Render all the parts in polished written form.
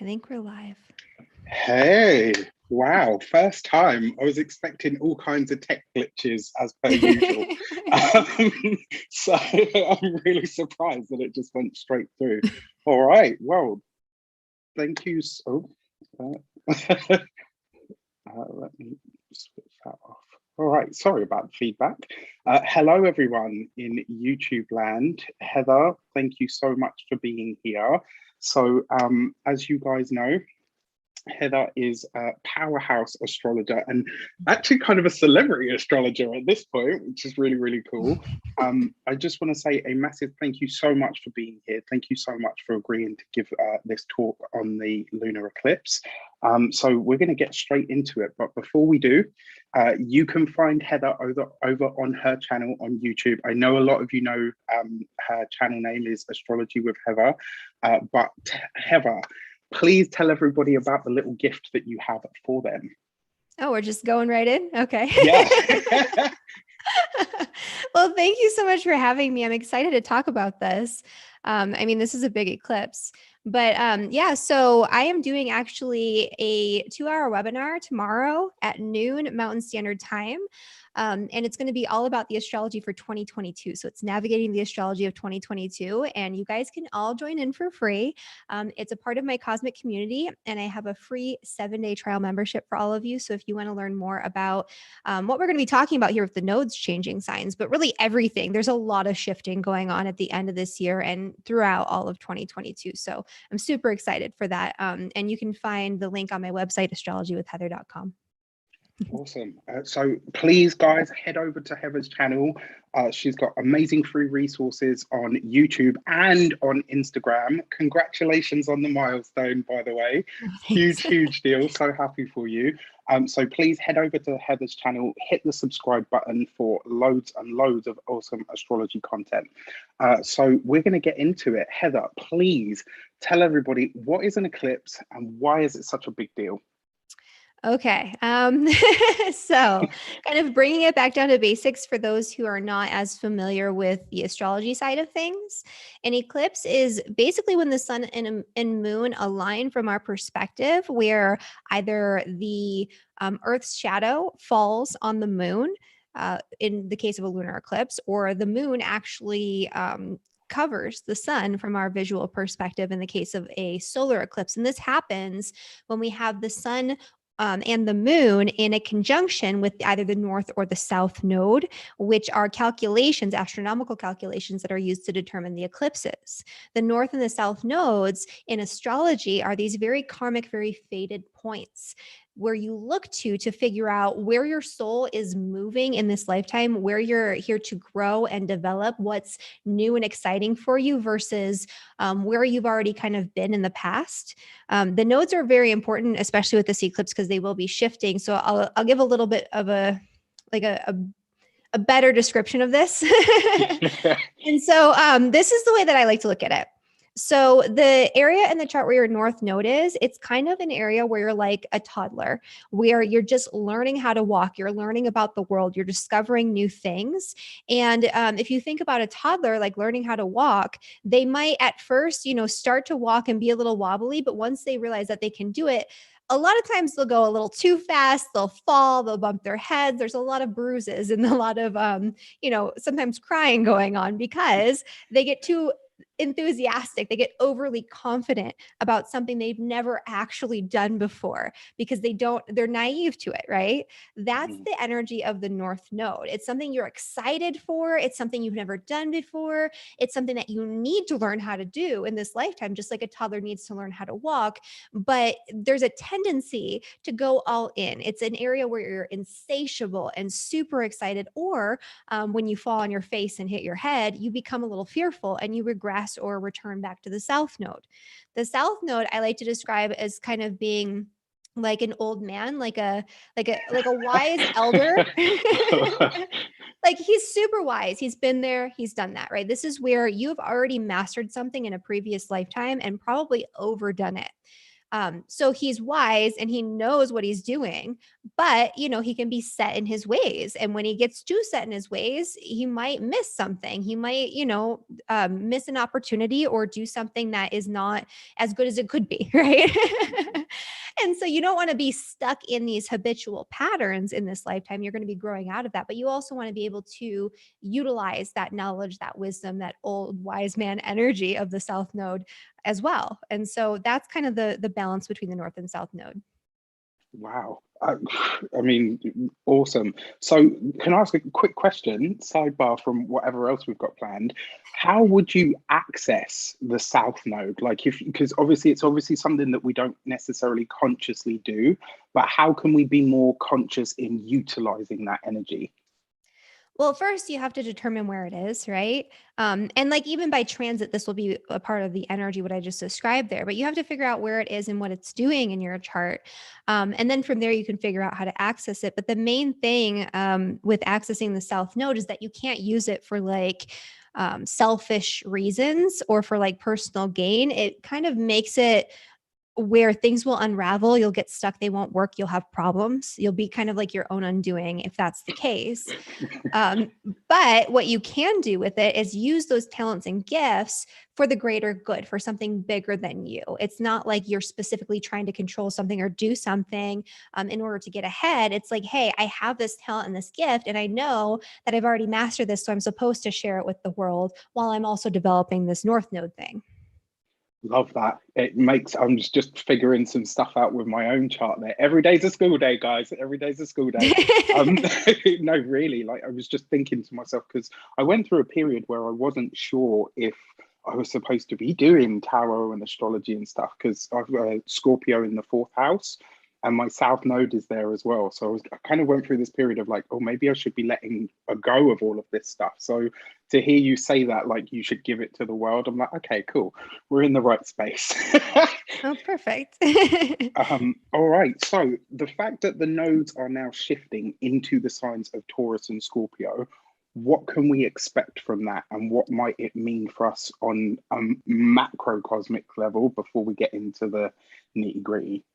I think we're live. Hey, wow, first time. I was expecting all kinds of tech glitches as per usual. So I'm really surprised that it just went straight through. All right, well, thank you. Let me switch that off. All right, sorry about the feedback. Hello, everyone in YouTube land. Heather, thank you so much for being here. So as you guys know, Heather is a powerhouse astrologer and actually kind of a celebrity astrologer at this point, which is really, really cool. I just want to say a massive thank you so much for being here. Thank you so much for agreeing to give this talk on the lunar eclipse. So we're going to get straight into it. But before we do, you can find Heather over on her channel on YouTube. I know a lot of you know her channel name is Astrology with Heather, but Heather, please tell everybody about the little gift that you have for them. Oh, we're just going right in? Okay. Yeah. Well, thank you so much for having me. I'm excited to talk about this. I mean, this is a big eclipse, but yeah, so I am doing actually a 2-hour webinar tomorrow at noon Mountain Standard Time. And it's going to be all about the astrology for 2022. So it's navigating the astrology of 2022, and you guys can all join in for free. It's a part of my cosmic community, and I have a free 7-day trial membership for all of you. So if you want to learn more about what we're going to be talking about here with the nodes changing signs, but really everything, there's a lot of shifting going on at the end of this year and throughout all of 2022. So I'm super excited for that. And you can find the link on my website, astrologywithheather.com. Awesome. So please, guys, head over to Heather's channel. She's got amazing free resources on YouTube and on Instagram. Congratulations on the milestone, by the way. Huge deal. So happy for you. So please head over to Heather's channel, hit the subscribe button for loads and loads of awesome astrology content. So we're going to get into it. Heather, please tell everybody, what is an eclipse and why is it such a big deal? Okay. So kind of bringing it back down to basics for those who are not as familiar with the astrology side of things. An eclipse is basically when the sun and moon align from our perspective, where either the Earth's shadow falls on the moon, in the case of a lunar eclipse, or the moon actually covers the sun from our visual perspective in the case of a solar eclipse. And this happens when we have the sun and the moon in a conjunction with either the north or the south node, which are calculations, astronomical calculations that are used to determine the eclipses. The north and the south nodes in astrology are these very karmic, very fated points where you look to figure out where your soul is moving in this lifetime, where you're here to grow and develop, what's new and exciting for you versus where you've already kind of been in the past. The nodes are very important, especially with this eclipse, because they will be shifting. So I'll give a little bit of a better description of this. And so this is the way that I like to look at it. So the area in the chart where your north node is, it's kind of an area where you're like a toddler, where you're just learning how to walk. You're learning about the world. You're discovering new things. And if you think about a toddler, like learning how to walk, they might at first, start to walk and be a little wobbly, but once they realize that they can do it, a lot of times they'll go a little too fast, they'll fall, they'll bump their heads. There's a lot of bruises and a lot of, sometimes crying going on because they get too enthusiastic. They get overly confident about something they've never actually done before because they're naive to it, right? That's the energy of the north node. It's something you're excited for. It's something you've never done before. It's something that you need to learn how to do in this lifetime, just like a toddler needs to learn how to walk. But there's a tendency to go all in. It's an area where you're insatiable and super excited, or when you fall on your face and hit your head, you become a little fearful and you regress or return back to the south node. The south node I like to describe as kind of being like an old man, like a wise elder. Like he's super wise. He's been there, he's done that, right? This is where you've already mastered something in a previous lifetime and probably overdone it. So he's wise and he knows what he's doing, but he can be set in his ways. And when he gets too set in his ways, he might miss something. He might, miss an opportunity or do something that is not as good as it could be, right? And so you don't want to be stuck in these habitual patterns in this lifetime. You're going to be growing out of that, but you also want to be able to utilize that knowledge, that wisdom, that old wise man energy of the South Node as well. And so that's kind of the balance between the North and South Node. Wow. I mean, awesome. So can I ask a quick question, sidebar from whatever else we've got planned? How would you access the South Node? Like because obviously it's something that we don't necessarily consciously do, but how can we be more conscious in utilizing that energy? Well, first you have to determine where it is, right? And like even by transit, this will be a part of the energy, what I just described there, but you have to figure out where it is and what it's doing in your chart. And then from there, you can figure out how to access it. But the main thing with accessing the South Node is that you can't use it for like selfish reasons or for like personal gain. It kind of makes it where things will unravel, you'll get stuck, they won't work, you'll have problems. You'll be kind of like your own undoing if that's the case. But what you can do with it is use those talents and gifts for the greater good, for something bigger than you. It's not like you're specifically trying to control something or do something in order to get ahead. It's like, hey, I have this talent and this gift, and I know that I've already mastered this, so I'm supposed to share it with the world while I'm also developing this North Node thing. Love that. I'm just figuring some stuff out with my own chart there. Every day's a school day, guys. Every day's a school day. No, really, like I was just thinking to myself, because I went through a period where I wasn't sure if I was supposed to be doing tarot and astrology and stuff, because I've got a Scorpio in the 4th house and my South Node is there as well. So I kind of went through this period of like, oh, maybe I should be letting a go of all of this stuff. So to hear you say that, like you should give it to the world, I'm like, okay, cool. We're in the right space. Oh, perfect. All right. So the fact that the nodes are now shifting into the signs of Taurus and Scorpio, what can we expect from that? And what might it mean for us on a macrocosmic level before we get into the nitty gritty?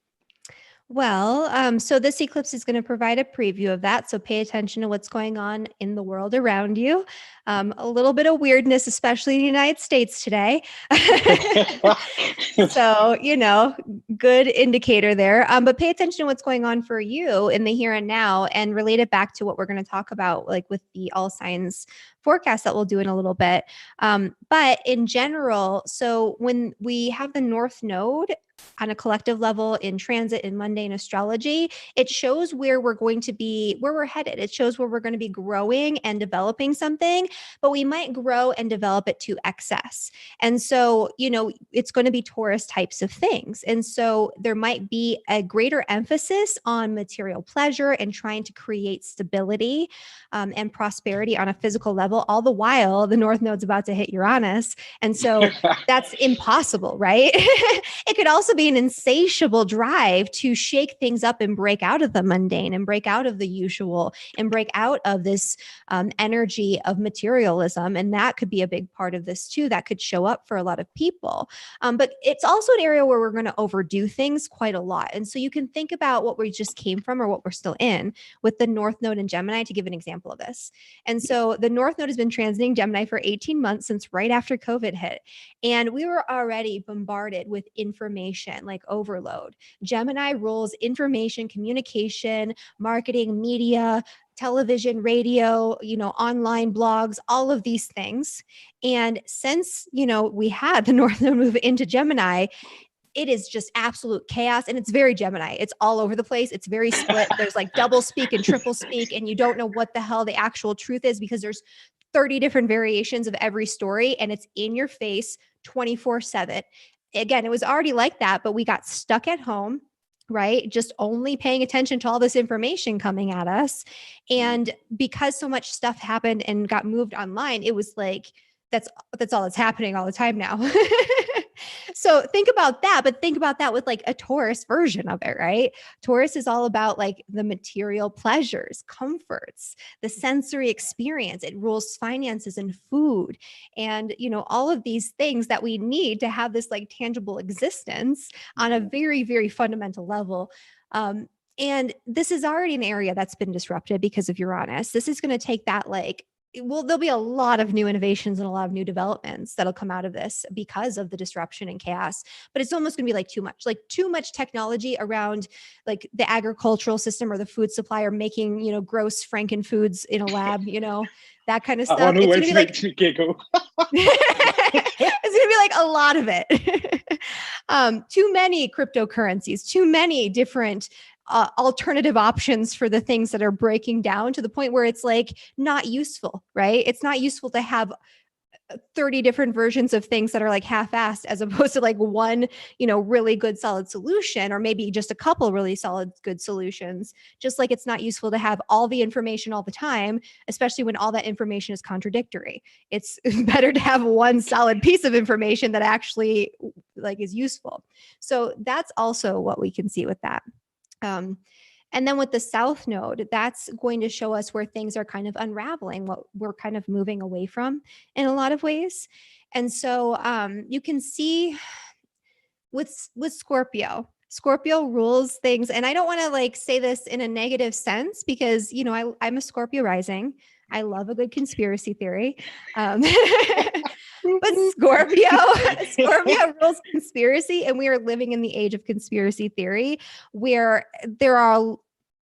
Well, so this eclipse is going to provide a preview of that. So pay attention to what's going on in the world around you. A little bit of weirdness, especially in the United States today. So, good indicator there. But pay attention to what's going on for you in the here and now and relate it back to what we're going to talk about, like with the all signs forecast that we'll do in a little bit. But in general, so when we have the North Node on a collective level in transit in mundane astrology, it shows where we're going to be, where we're headed. It shows where we're going to be growing and developing something, but we might grow and develop it to excess. And so, it's going to be Taurus types of things. And so there might be a greater emphasis on material pleasure and trying to create stability and prosperity on a physical level, all the while the North Node's about to hit Uranus. And so that's impossible, right? It could also be an insatiable drive to shake things up and break out of the mundane and break out of the usual and break out of this energy of materialism. And that could be a big part of this too. That could show up for a lot of people. But it's also an area where we're going to overdo things quite a lot. And so you can think about what we just came from or what we're still in with the North Node in Gemini, to give an example of this. And so the North Node has been transiting Gemini for 18 months since right after COVID hit. And we were already bombarded with information like overload. Gemini rules information, communication, marketing, media, television, radio, online blogs, all of these things. And since, we had the North Node move into Gemini, it is just absolute chaos. And it's very Gemini. It's all over the place. It's very split. There's like double speak and triple speak, and you don't know what the hell the actual truth is because there's 30 different variations of every story and it's in your face 24/7. Again, it was already like that, but we got stuck at home, right? Just only paying attention to all this information coming at us. And because so much stuff happened and got moved online, it was like, that's all that's happening all the time now. So think about that, but think about that with like a Taurus version of it, right? Taurus is all about like the material pleasures, comforts, the sensory experience. It rules finances and food and, you know, all of these things that we need to have this like tangible existence on a very, very fundamental level. And this is already an area that's been disrupted because of Uranus. This is going to take that like, well, there'll be a lot of new innovations and a lot of new developments that'll come out of this because of the disruption and chaos. But it's almost going to be like too much technology around like the agricultural system or the food supply or making, you know, gross Franken foods in a lab, you know, that kind of stuff. That one always it's makes me giggle. It's going to be like a lot of it. Too many cryptocurrencies, too many different alternative options for the things that are breaking down to the point where it's like not useful, right? It's not useful to have 30 different versions of things that are like half-assed as opposed to like one, you know, really good solid solution, or maybe just a couple really solid good solutions. Just like it's not useful to have all the information all the time, especially when all that information is contradictory. It's better to have one solid piece of information that actually like is useful. So that's also what we can see with that. And then with the South Node, that's going to show us where things are kind of unraveling, what we're kind of moving away from in a lot of ways. And so you can see with Scorpio, Scorpio rules things. And I don't want to like say this in a negative sense because, you know, I'm a Scorpio rising. I love a good conspiracy theory. But Scorpio rules conspiracy, and we are living in the age of conspiracy theory where there are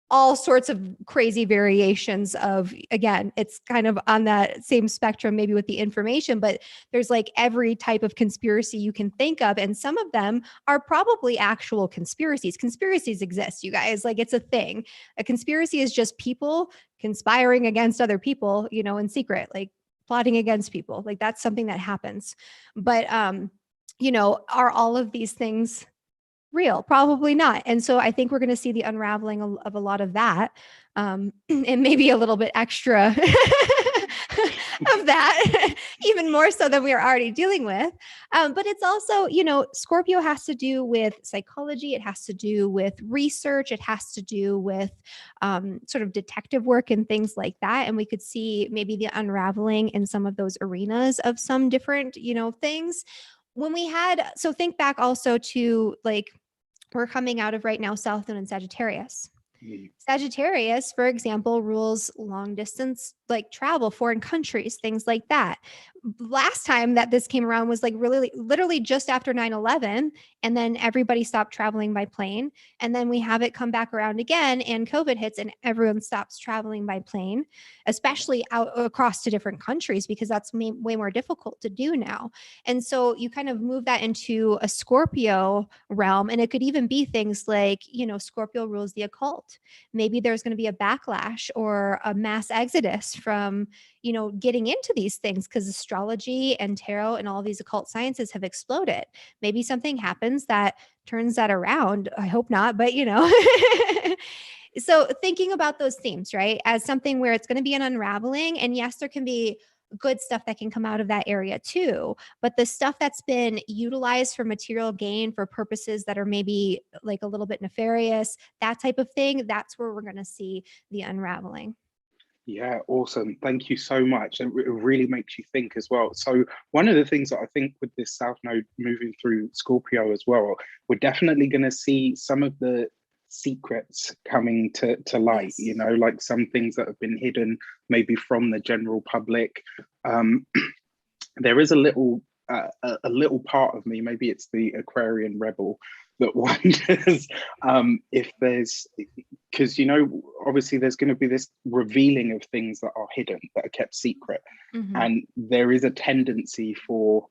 all sorts of crazy variations of, again, it's kind of on that same spectrum, maybe with the information, but there's like every type of conspiracy you can think of. And some of them are probably actual conspiracies. Conspiracies exist, you guys, like it's a thing. A conspiracy is just people conspiring against other people, you know, in secret, like plotting against people. Like that's something that happens. But, you know, are all of these things real? Probably not. And so I think we're going to see the unraveling of a lot of that, and maybe a little bit extra of that, even more so than we are already dealing with. But it's also, you know, Scorpio has to do with psychology. It has to do with research. It has to do with sort of detective work and things like that. And we could see maybe the unraveling in some of those arenas of some different, you know, things. When we had, so think back also to like, we're coming out of right now, South Node and Sagittarius. Sagittarius, for example, rules long distance, like travel, foreign countries, things like that. Last time that this came around was like really, literally just after 9/11. And then everybody stopped traveling by plane. And then we have it come back around again and COVID hits and everyone stops traveling by plane, especially out across to different countries, because that's way more difficult to do now. And so you kind of move that into a Scorpio realm. And it could even be things like, you know, Scorpio rules the occult. Maybe there's going to be a backlash or a mass exodus from, you know, getting into these things because astrology and tarot and all these occult sciences have exploded. Maybe something happens that turns that around. I hope not, but you know. So thinking about those themes, right, as something where it's going to be an unraveling. And yes, there can be good stuff that can come out of that area too. But the stuff that's been utilized for material gain for purposes that are maybe like a little bit nefarious, that type of thing, that's where we're going to see the unraveling. Yeah, awesome. Thank you so much. It really makes you think as well. So one of the things that I think with this South Node moving through Scorpio as well, we're definitely going to see some of the secrets coming to light, Yes. you know, like some things that have been hidden maybe from the general public. There is a little part of me, maybe it's the Aquarian rebel, that wonders if there's, because, you know, obviously there's going to be this revealing of things that are hidden, that are kept secret. And there is a tendency for,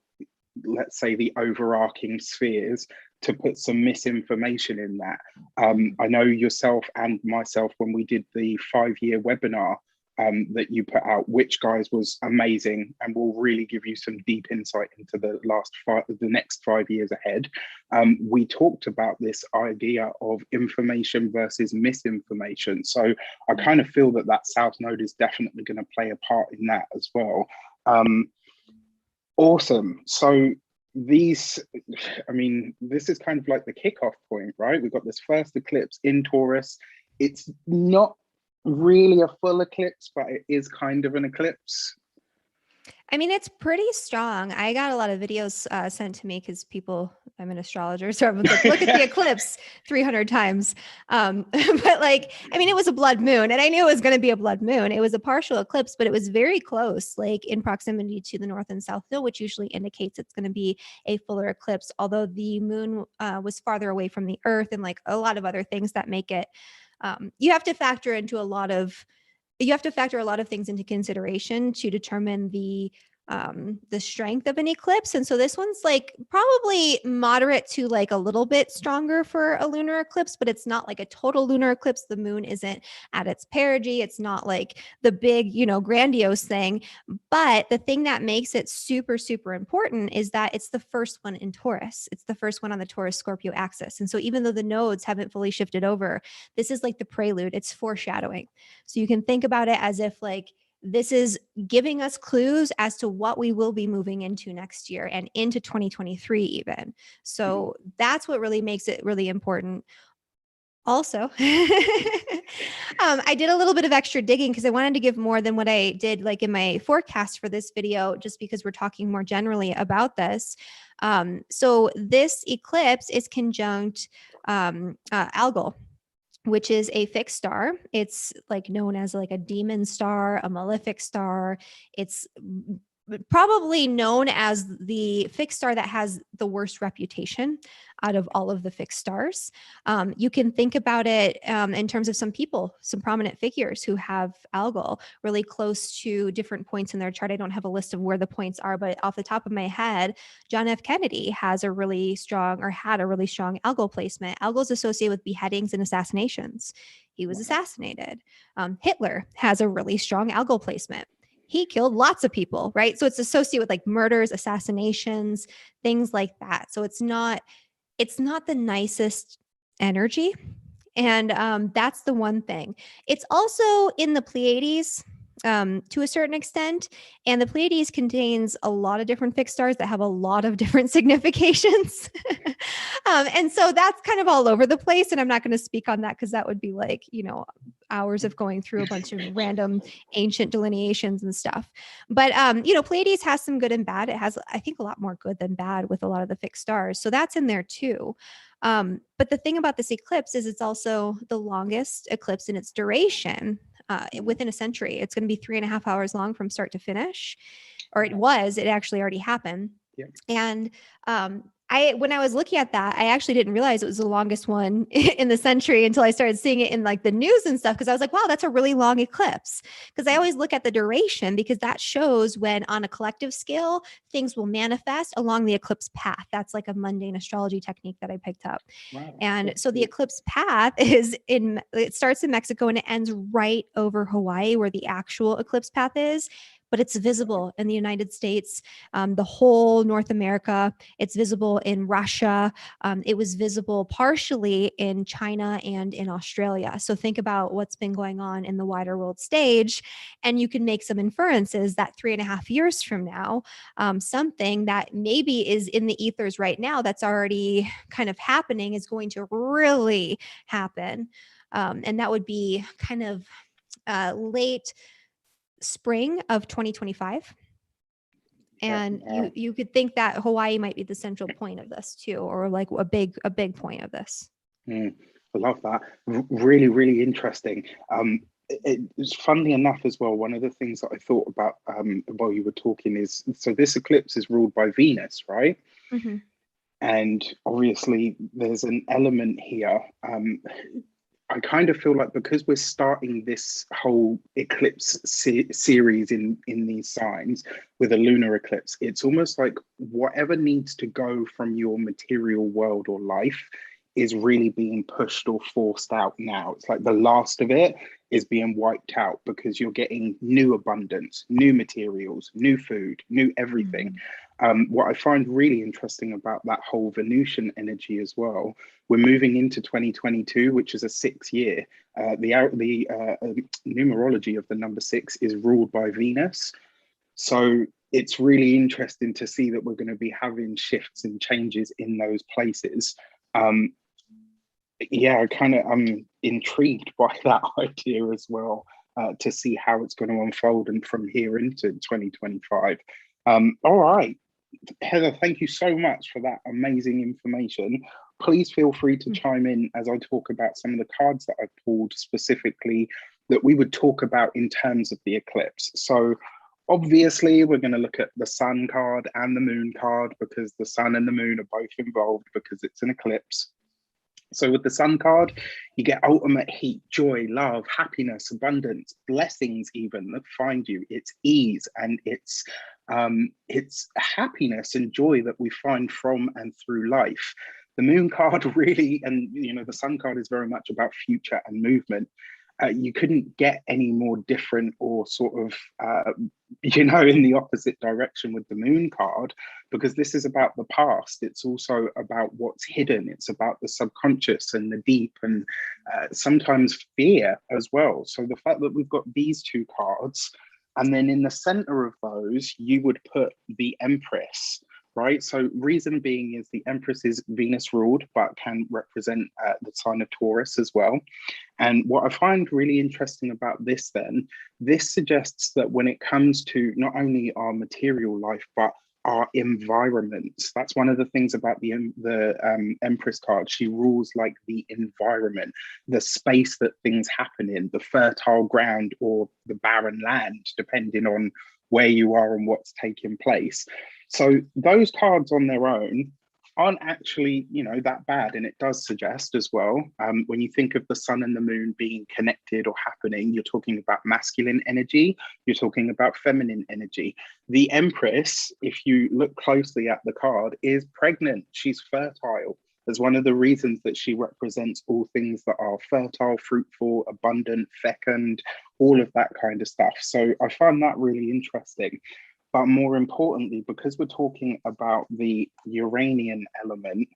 let's say, the overarching spheres to put some misinformation in that. I know yourself and myself, when we did the 5-year webinar that you put out, which, guys, was amazing and will really give you some deep insight into the next 5 years ahead. We talked about this idea of information versus misinformation. So I kind of feel that that South Node is definitely going to play a part in that as well. Awesome. So these, I mean, this is kind of like the kickoff point, right? We've got this first eclipse in Taurus. It's not really a full eclipse, but it is kind of an eclipse. I mean, it's pretty strong. I got a lot of videos sent to me because I'm an astrologer, so everyone's like, look at the eclipse 300 times. But like, I mean, it was a blood moon, and I knew it was going to be a blood moon. It was a partial eclipse, but it was very close, like in proximity to the north and south node, which usually indicates it's going to be a fuller eclipse, although the moon was farther away from the earth and like a lot of other things that make it, you have to factor a lot of things into consideration to determine the strength of an eclipse. And so this one's like probably moderate to like a little bit stronger for a lunar eclipse, but it's not like a total lunar eclipse. The moon isn't at its perigee. It's not like the big, grandiose thing. But the thing that makes it super, super important is that it's the first one in Taurus. It's the first one on the Taurus Scorpio axis. And so even though the nodes haven't fully shifted over, this is like the prelude. It's foreshadowing. So you can think about it as if like, this is giving us clues as to what we will be moving into next year and into 2023 even. So that's what really makes it really important. Also, I did a little bit of extra digging because I wanted to give more than what I did like in my forecast for this video, just because we're talking more generally about this. So this eclipse is conjunct Algol, which is a fixed star. It's like known as like a demon star, a malefic star. It's probably known as the fixed star that has the worst reputation out of all of the fixed stars. You can think about it in terms of some people, some prominent figures who have Algol really close to different points in their chart. I don't have a list of where the points are, but off the top of my head, John F. Kennedy had a really strong Algol placement. Algol is associated with beheadings and assassinations. He was assassinated. Hitler has a really strong Algol placement. He killed lots of people, right? So it's associated with like murders, assassinations, things like that. So it's not the nicest energy. And that's the one thing. It's also in the Pleiades to a certain extent. And the Pleiades contains a lot of different fixed stars that have a lot of different significations. And so that's kind of all over the place. And I'm not going to speak on that because that would be like, hours of going through a bunch of random ancient delineations and stuff. But, Pleiades has some good and bad. It has, I think, a lot more good than bad with a lot of the fixed stars. So that's in there too. But the thing about this eclipse is it's also the longest eclipse in its duration within a century. It's going to be 3.5 hours long from start to finish, or it actually already happened. Yeah. And when I was looking at that, I actually didn't realize it was the longest one in the century until I started seeing it in like the news and stuff. Cause I was like, wow, that's a really long eclipse. Cause I always look at the duration because that shows when on a collective scale, things will manifest along the eclipse path. That's like a mundane astrology technique that I picked up. Wow. And so the eclipse path it starts in Mexico and it ends right over Hawaii where the actual eclipse path is. But it's visible in the United States, the whole North America. It's visible in Russia. It was visible partially in China and in Australia. So think about what's been going on in the wider world stage, and you can make some inferences that 3.5 years from now, something that maybe is in the ethers right now that's already kind of happening is going to really happen. And that would be kind of late spring of 2025. And you could think that Hawaii might be the central point of this too, or like a big point of this. I love that. Really, really interesting. It's funnily enough as well, one of the things that I thought about while you were talking is, so this eclipse is ruled by Venus, right? Mm-hmm. And obviously there's an element here. I kind of feel like because we're starting this whole eclipse series in these signs with a lunar eclipse, it's almost like whatever needs to go from your material world or life is really being pushed or forced out now. It's like the last of it is being wiped out because you're getting new abundance, new materials, new food, new everything. Mm-hmm. What I find really interesting about that whole Venusian energy as well, we're moving into 2022, which is a 6 year. The numerology of the number 6 is ruled by Venus. So it's really interesting to see that we're going to be having shifts and changes in those places. Yeah, I'm intrigued by that idea as well, to see how it's going to unfold and from here into 2025. All right, Heather, thank you so much for that amazing information. Please feel free to chime in as I talk about some of the cards that I pulled specifically that we would talk about in terms of the eclipse. So obviously, we're going to look at the sun card and the moon card because the sun and the moon are both involved because it's an eclipse. So with the sun card, you get ultimate heat, joy, love, happiness, abundance, blessings even that find you. It's ease and it's happiness and joy that we find from and through life. The moon card really, and the sun card is very much about future and movement. You couldn't get any more different or sort of, in the opposite direction with the moon card, because this is about the past. It's also about what's hidden. It's about the subconscious and the deep and sometimes fear as well. So the fact that we've got these two cards, and then in the center of those, you would put the Empress. Right. So reason being is the Empress is Venus ruled, but can represent the sign of Taurus as well. And what I find really interesting about this, then, this suggests that when it comes to not only our material life, but our environments, that's one of the things about the Empress card. She rules like the environment, the space that things happen in, the fertile ground or the barren land, depending on where you are and what's taking place. So those cards on their own aren't actually, that bad. And it does suggest as well, when you think of the sun and the moon being connected or happening, you're talking about masculine energy, you're talking about feminine energy. The Empress, if you look closely at the card, is pregnant. She's fertile. As one of the reasons that she represents all things that are fertile, fruitful, abundant, fecund, all of that kind of stuff. So I find that really interesting. But more importantly, because we're talking about the Uranian element,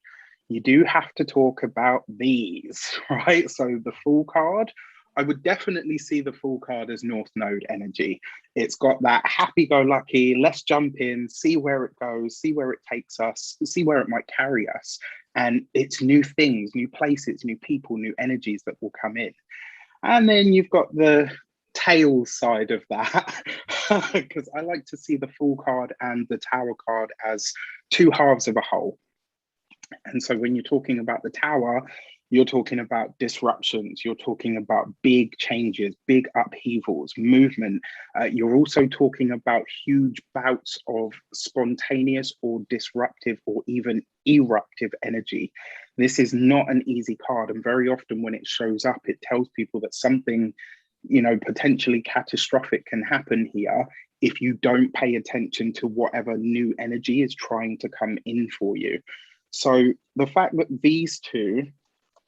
you do have to talk about these, right? So the Fool card, I would definitely see the Fool card as North Node energy. It's got that happy-go-lucky, let's jump in, see where it goes, see where it takes us, see where it might carry us. And it's new things, new places, new people, new energies that will come in. And then you've got the tail side of that, because I like to see the Fool card and the Tower card as two halves of a whole. And so when you're talking about the Tower, you're talking about disruptions, you're talking about big changes, big upheavals, movement. You're also talking about huge bouts of spontaneous or disruptive or even eruptive energy. This is not an easy card. And very often when it shows up, it tells people that something potentially catastrophic can happen here if you don't pay attention to whatever new energy is trying to come in for you. So the fact that these two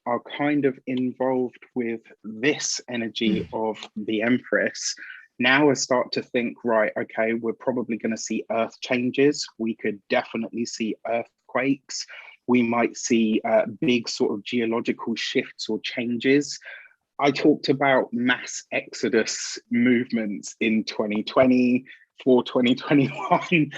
are kind of involved with this energy of the Empress, now I start to think, right, okay, we're probably going to see earth changes. We could definitely see earthquakes. We might see big sort of geological shifts or changes. I talked about mass exodus movements in 2020 for 2021, and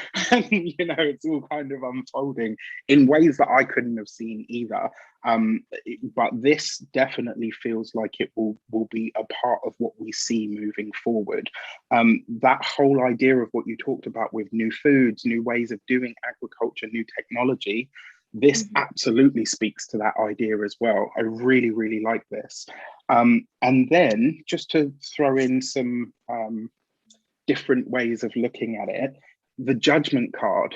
it's all kind of unfolding in ways that I couldn't have seen either. But this definitely feels like it will be a part of what we see moving forward. That whole idea of what you talked about with new foods, new ways of doing agriculture, new technology, this absolutely speaks to that idea as well. I really, really like this. And then just to throw in some different ways of looking at it, the Judgment card.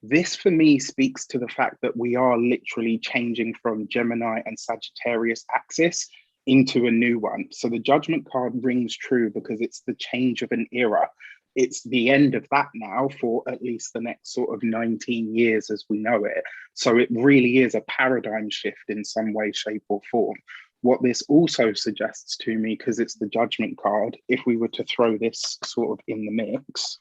This for me speaks to the fact that we are literally changing from Gemini and Sagittarius axis into a new one. So the Judgment card rings true because it's the change of an era. It's the end of that now for at least the next sort of 19 years as we know it. So it really is a paradigm shift in some way, shape or form. What this also suggests to me, because it's the Judgment card, if we were to throw this sort of in the mix,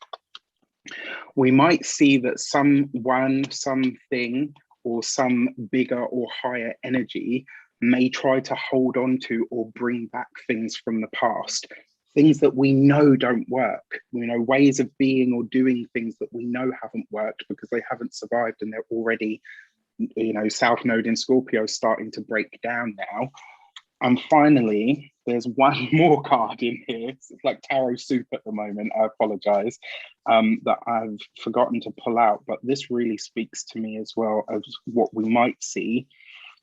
we might see that someone, something, or some bigger or higher energy may try to hold on to or bring back things from the past. things that we know don't work, ways of being or doing things that we know haven't worked because they haven't survived and they're already, South Node in Scorpio starting to break down now. And finally, there's one more card in here. It's like tarot soup at the moment. I apologize that I've forgotten to pull out, but this really speaks to me as well as what we might see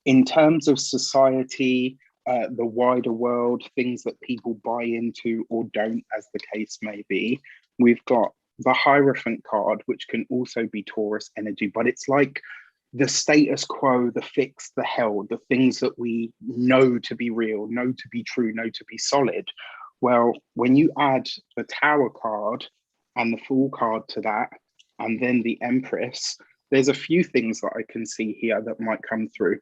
in terms of society, the wider world, things that people buy into or don't, as the case may be. We've got the Hierophant card, which can also be Taurus energy, but it's like the status quo, the fixed, the held, the things that we know to be real, know to be true, know to be solid. Well, when you add the Tower card and the Fool card to that, and then the Empress, there's a few things that I can see here that might come through.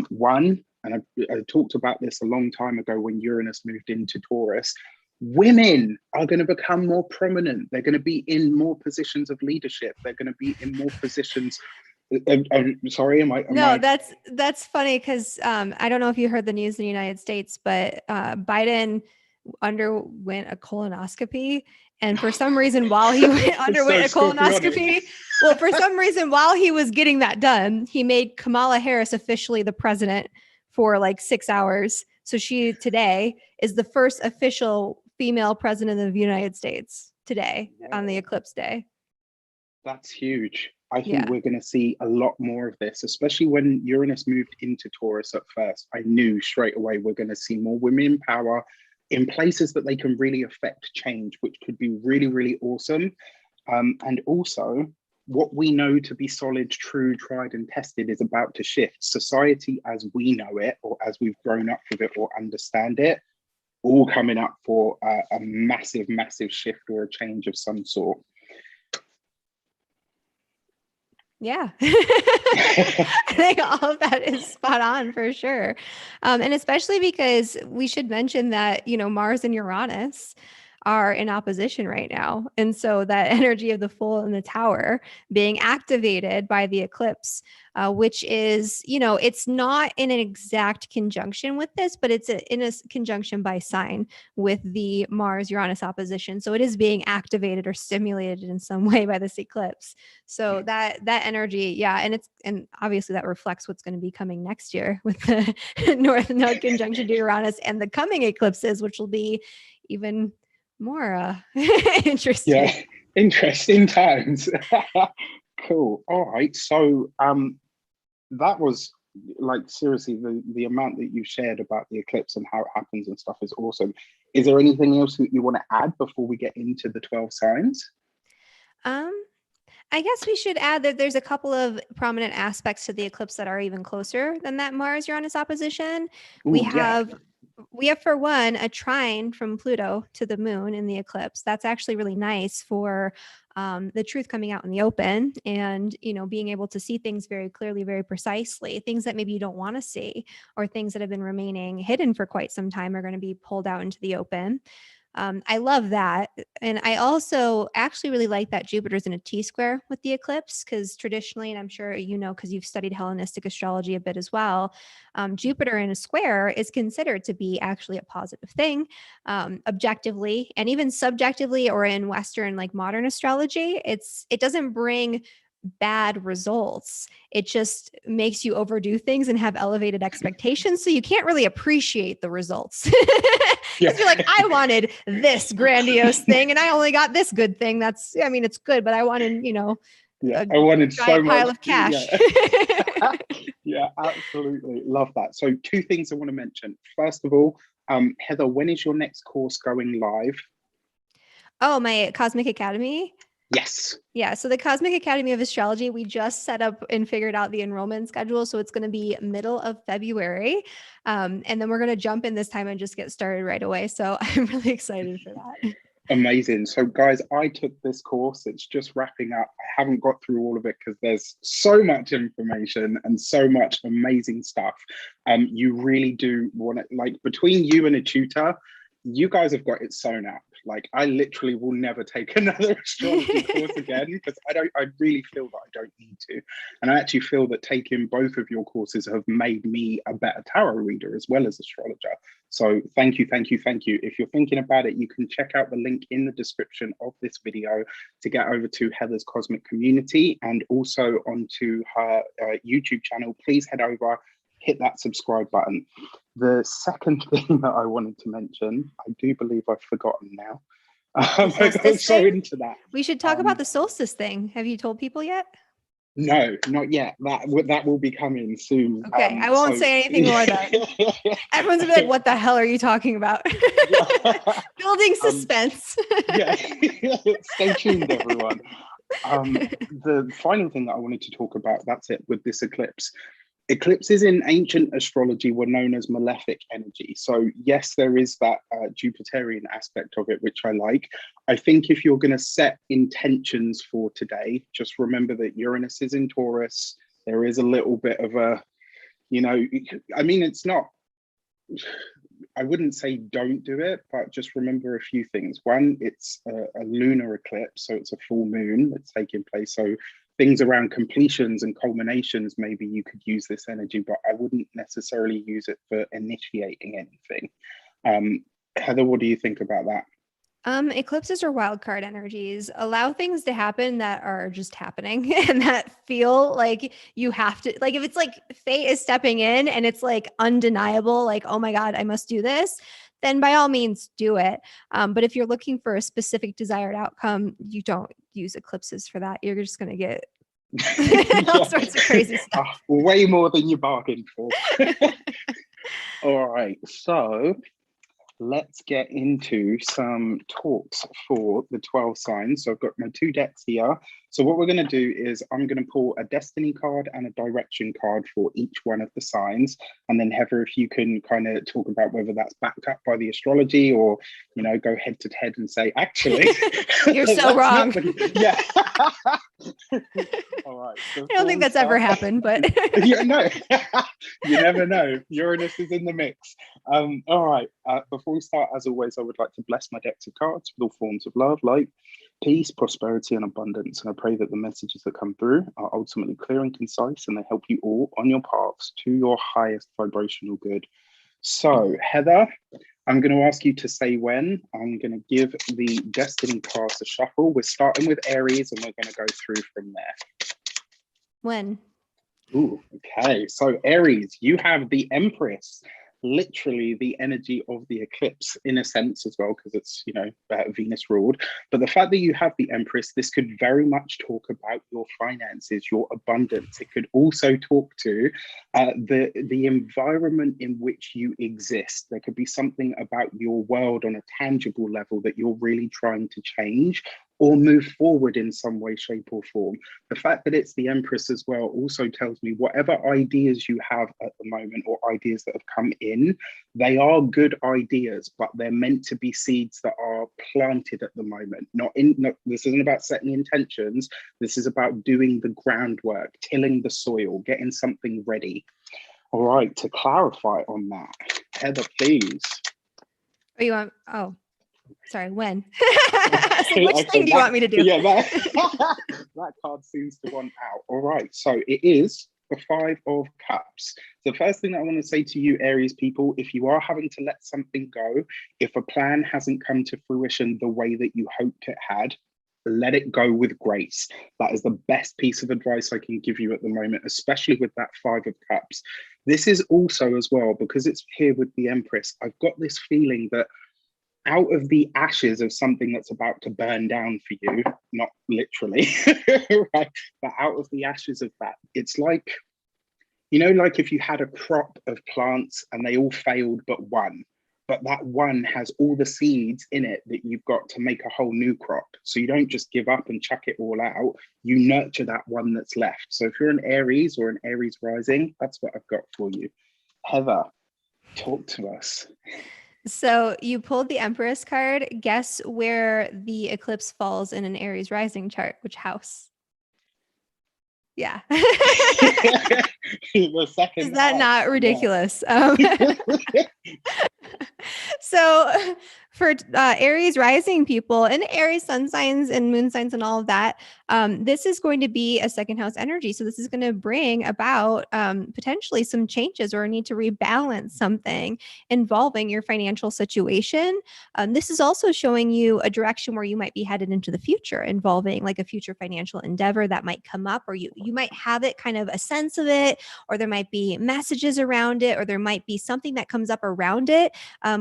One, and I talked about this a long time ago when Uranus moved into Taurus, women are going to become more prominent. They're going to be in more positions of leadership. They're going to be in more positions. I'm sorry, No, that's funny because I don't know if you heard the news in the United States, but Biden underwent a colonoscopy, and for some reason while he underwent a colonoscopy, well, for some reason while he was getting that done, he made Kamala Harris officially the president for like 6 hours. So she today is the first official female president of the United States today on the eclipse day. That's huge. I think we're going to see a lot more of this, especially when Uranus moved into Taurus at first. I knew straight away we're going to see more women in power in places that they can really affect change, which could be really, really awesome. And also, what we know to be solid, true, tried and tested is about to shift. Society as we know it, or as we've grown up with it or understand it, all coming up for a massive, massive shift or a change of some sort. Yeah, I think all of that is spot on for sure. And especially because we should mention that, Mars and Uranus are in opposition right now. And so that energy of the Fool and the Tower being activated by the eclipse, which is, it's not in an exact conjunction with this, but it's in a conjunction by sign with the Mars-Uranus opposition. So it is being activated or stimulated in some way by this eclipse. So that energy, and obviously that reflects what's going to be coming next year with the North Node conjunction to Uranus and the coming eclipses, which will be even more interesting. Yeah, interesting times. Cool. All right. So that was like seriously the amount that you shared about the eclipse and how it happens and stuff is awesome. Is there anything else that you want to add before we get into the 12 signs? I guess we should add that there's a couple of prominent aspects to the eclipse that are even closer than that Mars-Uranus opposition. Ooh, we have for one a trine from Pluto to the moon in the eclipse. That's actually really nice for the truth coming out in the open and being able to see things very clearly, very precisely. Things that maybe you don't want to see or things that have been remaining hidden for quite some time are going to be pulled out into the open. I love that. And I also actually really like that Jupiter's in a T-square with the eclipse, because traditionally, and I'm sure because you've studied Hellenistic astrology a bit as well, Jupiter in a square is considered to be actually a positive thing, objectively and even subjectively, or in Western, like modern astrology, it doesn't bring bad results. It just makes you overdo things and have elevated expectations. So you can't really appreciate the results. You're like, I wanted this grandiose thing and I only got this good thing. It's good, but I wanted, I wanted so much pile of cash. Yeah, absolutely. Love that. So 2 things I want to mention. First of all, Heather, when is your next course going live? Oh, my Cosmic Academy? Yes. Yeah. So the Cosmic Academy of Astrology, we just set up and figured out the enrollment schedule. So it's going to be middle of February. And then we're going to jump in this time and just get started right away. So I'm really excited for that. Amazing. So guys, I took this course. It's just wrapping up. I haven't got through all of it because there's so much information and so much amazing stuff. You really do want to, like, between you and a tutor, you guys have got it sewn up. Like, I literally will never take another astrology course again, because I really feel that I don't need to. And I actually feel that taking both of your courses have made me a better tarot reader as well as astrologer. So thank you, thank you, thank you. If you're thinking about it, you can check out the link in the description of this video to get over to Heather's Cosmic Community and also onto her YouTube channel. Please head over, hit that subscribe button. The second thing that I wanted to mention, I do believe I've forgotten now. I got so into that. We should talk about the solstice thing. Have you told people yet? No, not yet. That will be coming soon. Okay, I won't say anything more then. Everyone's gonna be like, what the hell are you talking about? Building suspense. Yeah, stay tuned, everyone. The final thing that I wanted to talk about, that's it with this eclipse. Eclipses in ancient astrology were known as malefic energy. So yes, there is that Jupiterian aspect of it, which I like. I think if you're going to set intentions for today, just remember that Uranus is in Taurus. There is a little bit of a, you know, I mean, it's not, I wouldn't say don't do it, but just remember a few things. One, it's a lunar eclipse, so it's a full moon that's taking place. So things around completions and culminations, maybe you could use this energy, but I wouldn't necessarily use it for initiating anything. Heather, what do you think about that? Eclipses are wild card energies. Allow things to happen that are just happening and that feel like you have to, like if it's like fate is stepping in and it's like undeniable, like, oh my God, I must do this, then by all means do it. But if you're looking for a specific desired outcome, you don't use eclipses for that. You're just going to get all sorts of crazy stuff. Way more than you bargained for. All right, so let's get into some talks for the 12 signs. So I've got my 2 decks here. So what we're going to do is I'm going to pull a destiny card and a direction card for each one of the signs. And then Heather, if you can kind of talk about whether that's backed up by the astrology or, you know, go head to head and say, actually, you're so wrong. Yeah. All right. So I don't think that's ever happened, but yeah, no, you never know. Uranus is in the mix. All right. Before we start, as always, I would like to bless my decks of cards with all forms of love, light, peace, prosperity, and abundance. And I pray that the messages that come through are ultimately clear and concise, and they help you all on your paths to your highest vibrational good. So, Heather, I'm going to ask you to say when. I'm going to give the destiny cards a shuffle. We're starting with Aries, and we're going to go through from there. When? Ooh, okay. So, Aries, you have the Empress. Literally the energy of the eclipse in a sense as well, because it's, you know, Venus ruled. But the fact that you have the Empress, this could very much talk about your finances, your abundance. It could also talk to the environment in which you exist. There could be something about your world on a tangible level that you're really trying to change or move forward in some way, shape, or form. The fact that it's the Empress as well also tells me whatever ideas you have at the moment or ideas that have come in, they are good ideas, but they're meant to be seeds that are planted at the moment. This isn't about setting intentions. This is about doing the groundwork, tilling the soil, getting something ready. All right, to clarify on that, Heather, please. Sorry, when? Which thing do you want me to do? Yeah, that card seems to want out. All right, so it is the 5 of Cups. The first thing that I want to say to you, Aries people, if you are having to let something go, if a plan hasn't come to fruition the way that you hoped it had, let it go with grace. That is the best piece of advice I can give you at the moment, especially with that 5 of Cups. This is also as well, because it's here with the Empress, I've got this feeling that out of the ashes of something that's about to burn down for you, not literally, right? But out of the ashes of that, it's like, you know, like if you had a crop of plants and they all failed but one, but that one has all the seeds in it that you've got to make a whole new crop. So you don't just give up and chuck it all out, you nurture that one that's left. So if you're an Aries or an Aries rising, that's what I've got for you. Heather, talk to us. So you pulled the Empress card. Guess where the eclipse falls in an Aries rising chart? Which house? Yeah. The second Is that house. not ridiculous? Yeah. So for Aries rising people and Aries sun signs and moon signs and all of that, this is going to be a second house energy. So this is going to bring about potentially some changes or a need to rebalance something involving your financial situation. This is also showing you a direction where you might be headed into the future, involving like a future financial endeavor that might come up, or you might have it kind of a sense of it, or there might be messages around it, or there might be something that comes up around it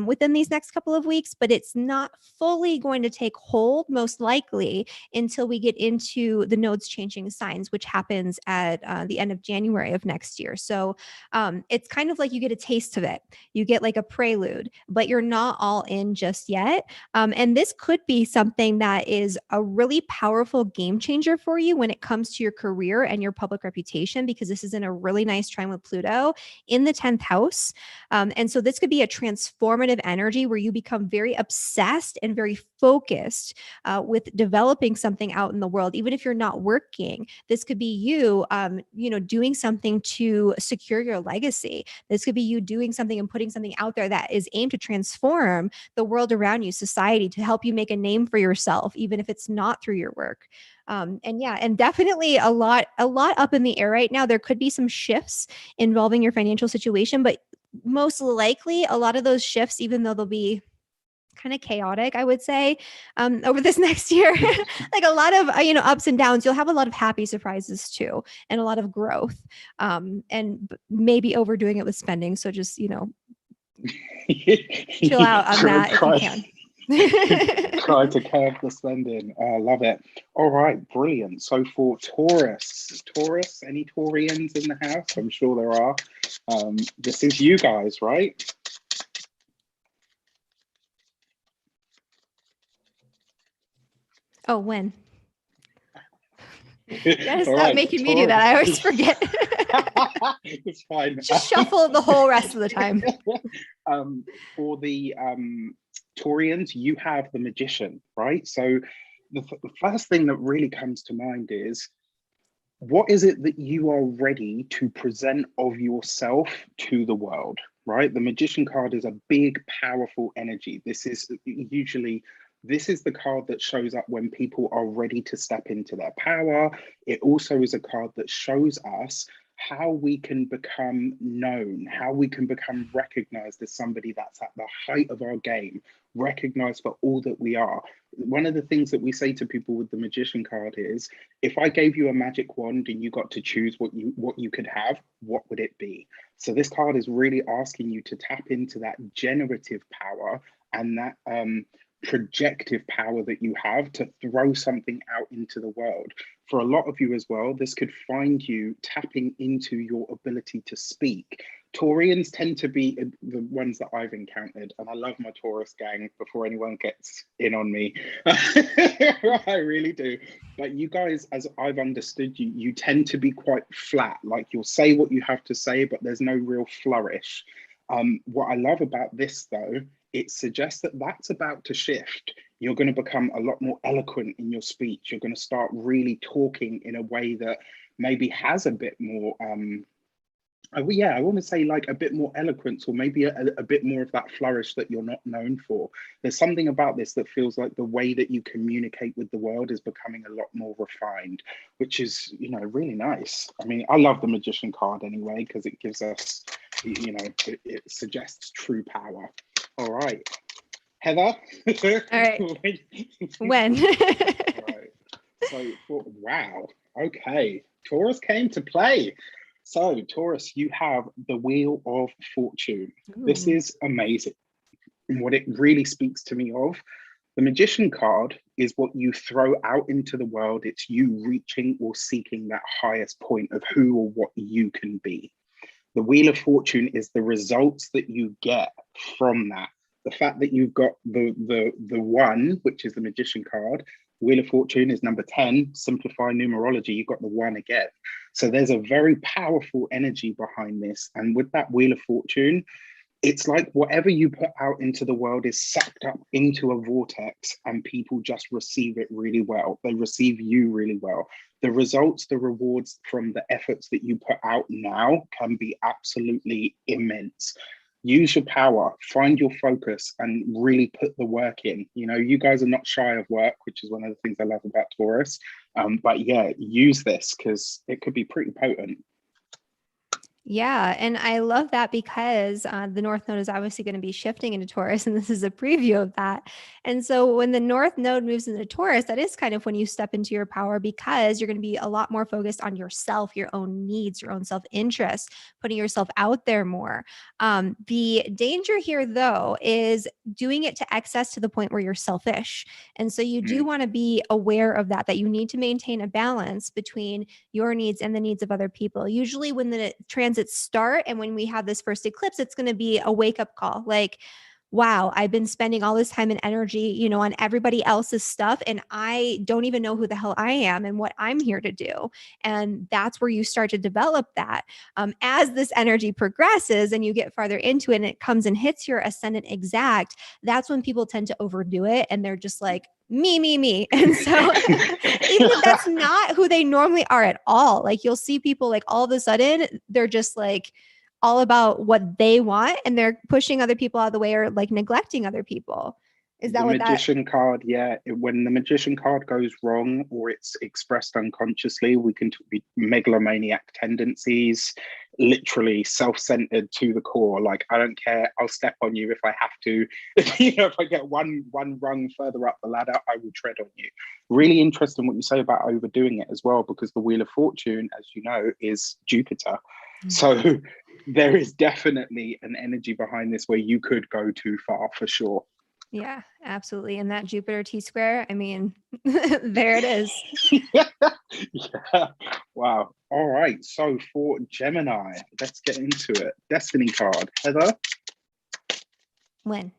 within these next couple of weeks, but it's not fully going to take hold, most likely, until we get into the nodes changing signs, which happens at the end of January of next year. So it's kind of like you get a taste of it. You get like a prelude, but you're not all in just yet. And this could be something that is a really powerful game changer for you when it comes to your career and your public reputation, because this is in a really nice trine with Pluto in the 10th house. And so this could be a transformative energy where you become very obsessed and very focused with developing something out in the world. Even if you're not working, this could be you, doing something to secure your legacy. This could be you doing something and putting something out there that is aimed to transform the world around you, society, to help you make a name for yourself, even if it's not through your work. And definitely a lot up in the air right now. There could be some shifts involving your financial situation, but most likely a lot of those shifts, even though they'll be kind of chaotic, I would say, over this next year, like a lot of, ups and downs, you'll have a lot of happy surprises too, and a lot of growth, and maybe overdoing it with spending. So just, chill out on that if you can. Try to curb the spending. I love it. All right, brilliant. So for Taurus, any Taurians in the house? I'm sure there are. This is you guys, right? Oh, when? You gotta stop making me do that. I always forget. It's fine. Just shuffle the whole rest of the time. For the Taurians, you have the Magician, right? So the first thing that really comes to mind is, what is it that you are ready to present of yourself to the world, right? The Magician card is a big, powerful energy. This is the card that shows up when people are ready to step into their power. It also is a card that shows us how we can become known, how we can become recognized as somebody that's at the height of our game, recognized for all that we are. One of the things that we say to people with the Magician card is, if I gave you a magic wand and you got to choose what you could have, what would it be? So this card is really asking you to tap into that generative power and that projective power that you have to throw something out into the world. For a lot of you as well, this could find you tapping into your ability to speak. Taurians tend to be the ones that I've encountered, and I love my Taurus gang before anyone gets in on me. I really do. But you guys, as I've understood you, you tend to be quite flat. Like, you'll say what you have to say, but there's no real flourish. What I love about this, though, it suggests that that's about to shift. You're going to become a lot more eloquent in your speech. You're going to start really talking in a way that maybe has a bit more, I want to say like a bit more eloquence, or maybe a bit more of that flourish that you're not known for. There's something about this that feels like the way that you communicate with the world is becoming a lot more refined, which is, really nice. I mean, I love the Magician card anyway, because it gives us, it suggests true power. All right, Heather. All right. When? All right. So, wow. Okay. Taurus came to play. So, Taurus, you have the Wheel of Fortune. Ooh. This is amazing. And what it really speaks to me of, the Magician card is what you throw out into the world. It's you reaching or seeking that highest point of who or what you can be. The Wheel of Fortune is the results that you get from that. The fact that you've got the one, which is the Magician card. Wheel of Fortune is number 10. Simplify numerology, you've got the one again. So there's a very powerful energy behind this. And with that Wheel of Fortune, it's like whatever you put out into the world is sucked up into a vortex, and people just receive it really well. They receive you really well. The results, the rewards from the efforts that you put out now can be absolutely immense. use your power, find your focus, and really put the work in. You know, you guys are not shy of work, which is one of the things I love about Taurus. But yeah, use this because it could be pretty potent. Yeah. And I love that because the North Node is obviously going to be shifting into Taurus, and this is a preview of that. And so when the North Node moves into Taurus, that is kind of when you step into your power, because you're going to be a lot more focused on yourself, your own needs, your own self-interest, putting yourself out there more. The danger here, though, is doing it to excess to the point where you're selfish. And so you do want to be aware of that you need to maintain a balance between your needs and the needs of other people. Usually when the transits start and when we have this first eclipse, it's going to be a wake-up call. Like, wow, I've been spending all this time and energy, you know, on everybody else's stuff, and I don't even know who the hell I am and what I'm here to do. And that's where you start to develop that. As this energy progresses and you get farther into it and it comes and hits your ascendant exact, that's when people tend to overdo it, and they're just like, me. And so even if that's not who they normally are at all, like you'll see people like all of a sudden, they're just like all about what they want, and they're pushing other people out of the way or like neglecting other people. Is that the what magician card? Yeah, when the magician card goes wrong or it's expressed unconsciously, we can be megalomaniac tendencies, literally self-centered to the core. Like, I don't care, I'll step on you if I have to. You know, if I get one rung further up the ladder, I will tread on you. Really interesting what you say about overdoing it as well, because the Wheel of Fortune, as you know, is Jupiter. So there is definitely an energy behind this where you could go too far for sure. Yeah, absolutely. And that Jupiter T-square, I mean, there it is. Yeah. Wow. All right. So for Gemini, let's get into it. Destiny card. Heather? When?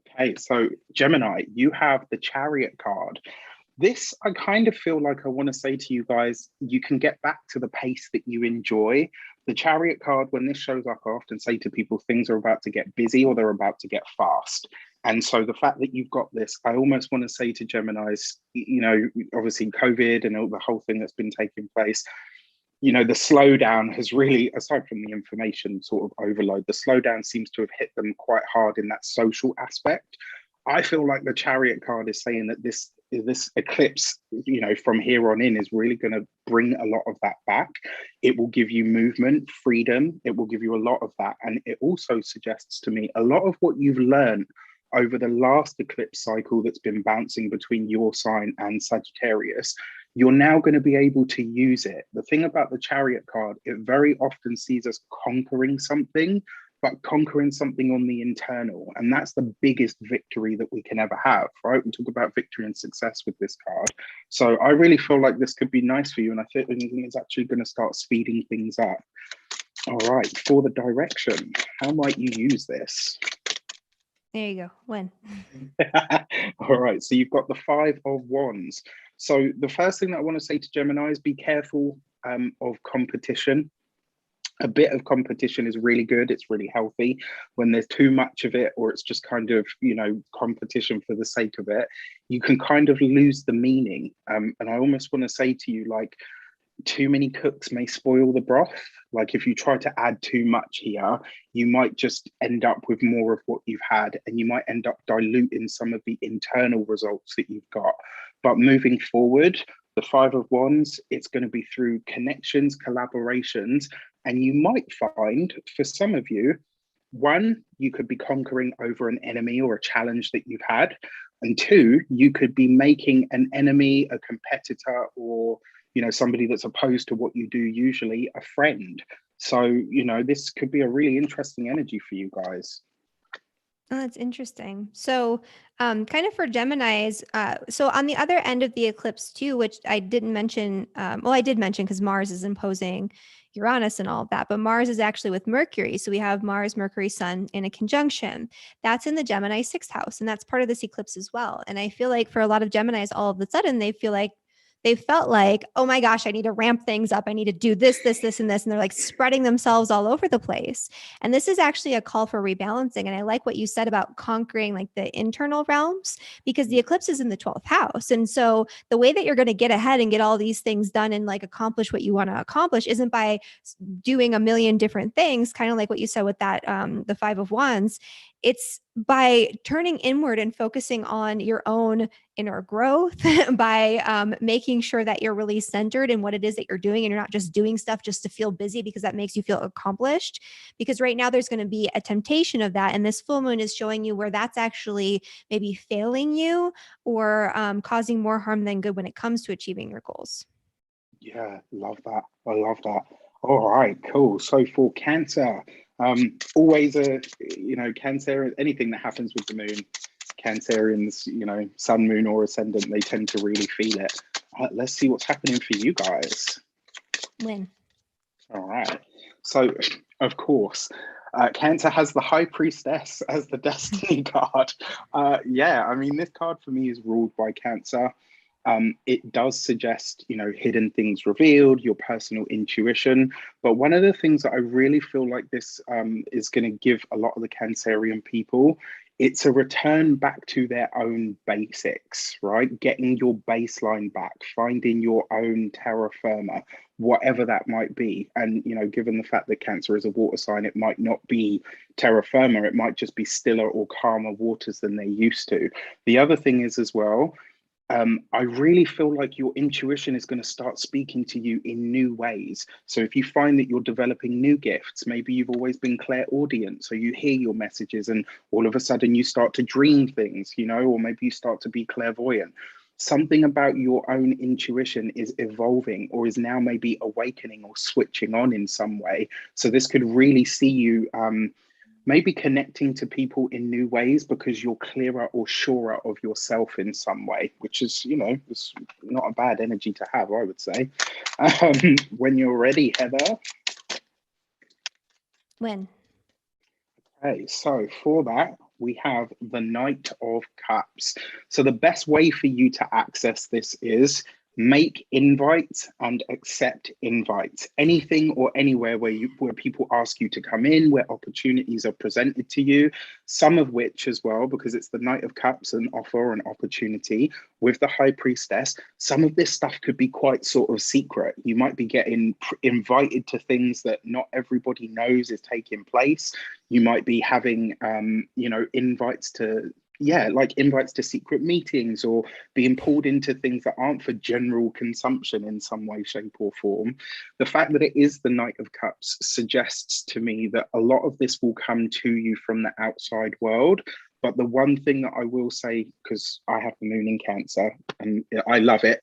Okay. So Gemini, you have the Chariot card. This, I kind of feel like I want to say to you guys, you can get back to the pace that you enjoy. The Chariot card, when this shows up, I often say to people, things are about to get busy or they're about to get fast. And so the fact that you've got this, I almost want to say to Geminis, you know, obviously COVID and all the whole thing that's been taking place, you know, the slowdown has really, aside from the information sort of overload, the slowdown seems to have hit them quite hard in that social aspect. I feel like the Chariot card is saying that this eclipse, you know, from here on in is really going to bring a lot of that back. It will give you movement, freedom. It will give you a lot of that. And it also suggests to me a lot of what you've learned over the last eclipse cycle that's been bouncing between your sign and Sagittarius. You're now going to be able to use it. The thing about the Chariot card, it very often sees us conquering something, but conquering something on the internal. And that's the biggest victory that we can ever have, right? We talk about victory and success with this card. So I really feel like this could be nice for you. And I think it's actually going to start speeding things up. All right, for the direction, how might you use this? There you go. When? All right, so you've got the 5 of Wands. So the first thing that I want to say to Gemini is be careful of competition. A bit of competition is really good. It's really healthy. When there's too much of it, or it's just kind of, you know, competition for the sake of it, you can kind of lose the meaning. And I almost want to say to you, like, too many cooks may spoil the broth. Like, if you try to add too much here, you might just end up with more of what you've had, and you might end up diluting some of the internal results that you've got. But moving forward, the 5 of Wands, it's going to be through connections, collaborations, and you might find, for some of you, one, you could be conquering over an enemy or a challenge that you've had, and two, you could be making an enemy, a competitor, or, you know, somebody that's opposed to what you do usually, a friend. So, you know, this could be a really interesting energy for you guys. Oh, that's interesting. So, kind of for Geminis, so on the other end of the eclipse too, which I didn't mention, well, I did mention because Mars is imposing Uranus and all of that, but Mars is actually with Mercury. So we have Mars, Mercury, Sun in a conjunction. That's in the Gemini 6th house, and that's part of this eclipse as well. And I feel like for a lot of Geminis, all of a sudden, they feel like they felt like, oh my gosh, I need to ramp things up. I need to do this, this, this, and this. And they're like spreading themselves all over the place. And this is actually a call for rebalancing. And I like what you said about conquering like the internal realms, because the eclipse is in the 12th house. And so the way that you're going to get ahead and get all these things done and like accomplish what you want to accomplish isn't by doing a million different things, kind of like what you said with that, the 5 of Wands. It's by turning inward and focusing on your own inner growth, by making sure that you're really centered in what it is that you're doing, and you're not just doing stuff just to feel busy because that makes you feel accomplished. Because right now there's going to be a temptation of that, and this full moon is showing you where that's actually maybe failing you or causing more harm than good when it comes to achieving your goals. Yeah, love that. I love that. All right, cool. So for Cancer, always Cancer, anything that happens with the moon, Cancerians, sun, moon, or ascendant, they tend to really feel it. Let's see what's happening for you guys. When? All right. So, of course, Cancer has the High Priestess as the Destiny card. Yeah, I mean, this card for me is ruled by Cancer. It does suggest, hidden things revealed, your personal intuition. But one of the things that I really feel like this is going to give a lot of the Cancerian people, it's a return back to their own basics, right? Getting your baseline back, finding your own terra firma, whatever that might be. And, given the fact that Cancer is a water sign, it might not be terra firma. It might just be stiller or calmer waters than they're used to. The other thing is as well, I really feel like your intuition is going to start speaking to you in new ways. So if you find that you're developing new gifts, maybe you've always been clairaudient, so you hear your messages and all of a sudden you start to dream things, or maybe you start to be clairvoyant. Something about your own intuition is evolving or is now maybe awakening or switching on in some way. So this could really see you maybe connecting to people in new ways because you're clearer or surer of yourself in some way, which is, it's not a bad energy to have, I would say. When you're ready, Heather. When? Okay, so for that, we have the Knight of Cups. So the best way for you to access this is make invites and accept invites. Anything or anywhere where people ask you to come in, where opportunities are presented to you, some of which as well, because it's the Knight of Cups, an offer or an opportunity. With the High Priestess, some of this stuff could be quite sort of secret. You might be getting invited to things that not everybody knows is taking place. You might be having, invites to invites to secret meetings or being pulled into things that aren't for general consumption in some way, shape or form. The fact that it is the Knight of Cups suggests to me that a lot of this will come to you from the outside world. But the one thing that I will say, because I have the moon in Cancer and I love it,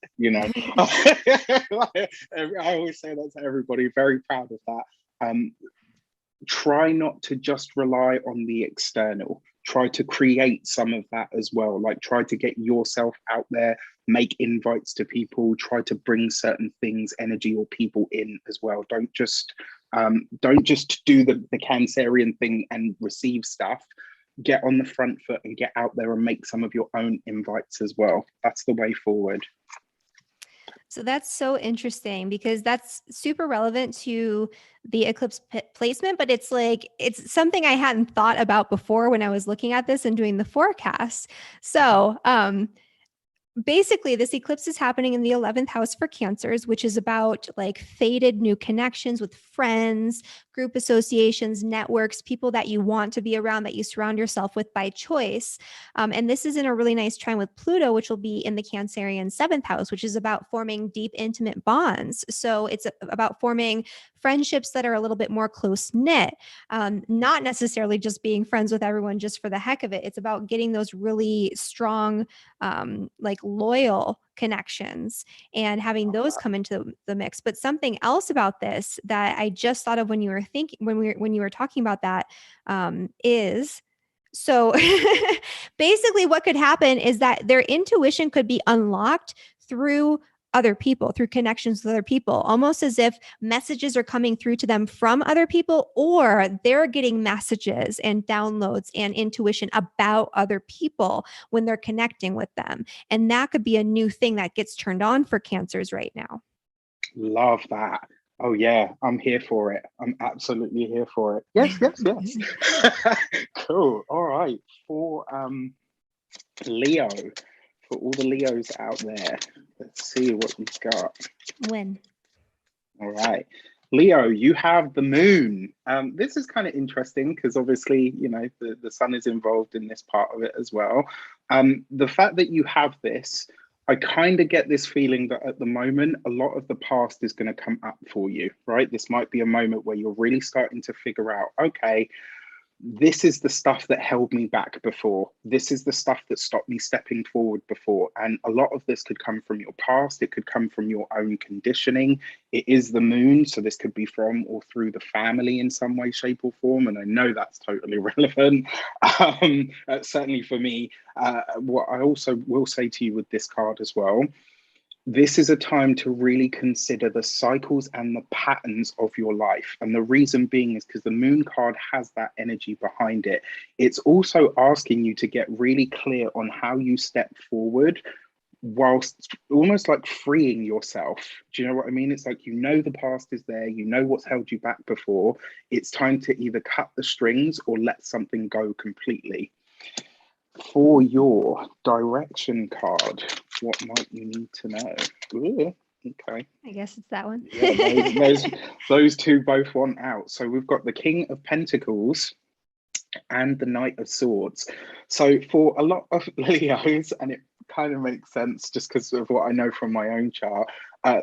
I always say that to everybody, very proud of that. Try not to just rely on the external. Try to create some of that as well. Like try to get yourself out there, make invites to people, try to bring certain things, energy or people in as well. Don't just do the Cancerian thing and receive stuff. Get on the front foot and get out there and make some of your own invites as well. That's the way forward. So that's so interesting because that's super relevant to the eclipse placement, but it's something I hadn't thought about before when I was looking at this and doing the forecast. So, basically, this eclipse is happening in the 11th house for Cancers, which is about like faded new connections with friends, group associations, networks, people that you want to be around, that you surround yourself with by choice. And this is in a really nice trine with Pluto, which will be in the Cancerian 7th house, which is about forming deep, intimate bonds. So it's about forming friendships that are a little bit more close knit, not necessarily just being friends with everyone just for the heck of it. It's about getting those really strong, loyal connections and having those come into the mix. But something else about this that I just thought of when you were when you were talking about that, is so basically what could happen is that their intuition could be unlocked through other people, through connections with other people, almost as if messages are coming through to them from other people, or they're getting messages and downloads and intuition about other people when they're connecting with them. And that could be a new thing that gets turned on for Cancers right now. Love that. Oh yeah, I'm here for it. I'm absolutely here for it. Yes, yes, yes. Cool. All right. For Leo, for all the Leos out there, let's see what we've got. When? All right. Leo, you have the moon. This is kind of interesting because obviously, you know, the sun is involved in this part of it as well. The fact that you have this, I kind of get this feeling that at the moment, a lot of the past is going to come up for you, right? This might be a moment where you're really starting to figure out, okay, this is the stuff that held me back before. This is the stuff that stopped me stepping forward before. And a lot of this could come from your past. It could come from your own conditioning. It is the moon. So this could be from or through the family in some way, shape or form. And I know that's totally relevant. Certainly for me, what I also will say to you with this card as well, this is a time to really consider the cycles and the patterns of your life. And the reason being is because the moon card has that energy behind it. It's also asking you to get really clear on how you step forward whilst almost like freeing yourself. Do you know what I mean? It's like, you know, the past is there, you know what's held you back before. It's time to either cut the strings or let something go completely. For your direction card, what might you need to know? Ooh, okay. I guess it's that one. Yeah, those two both want out. So we've got the King of Pentacles and the Knight of Swords. So for a lot of Leos, and it kind of makes sense just because of what I know from my own chart,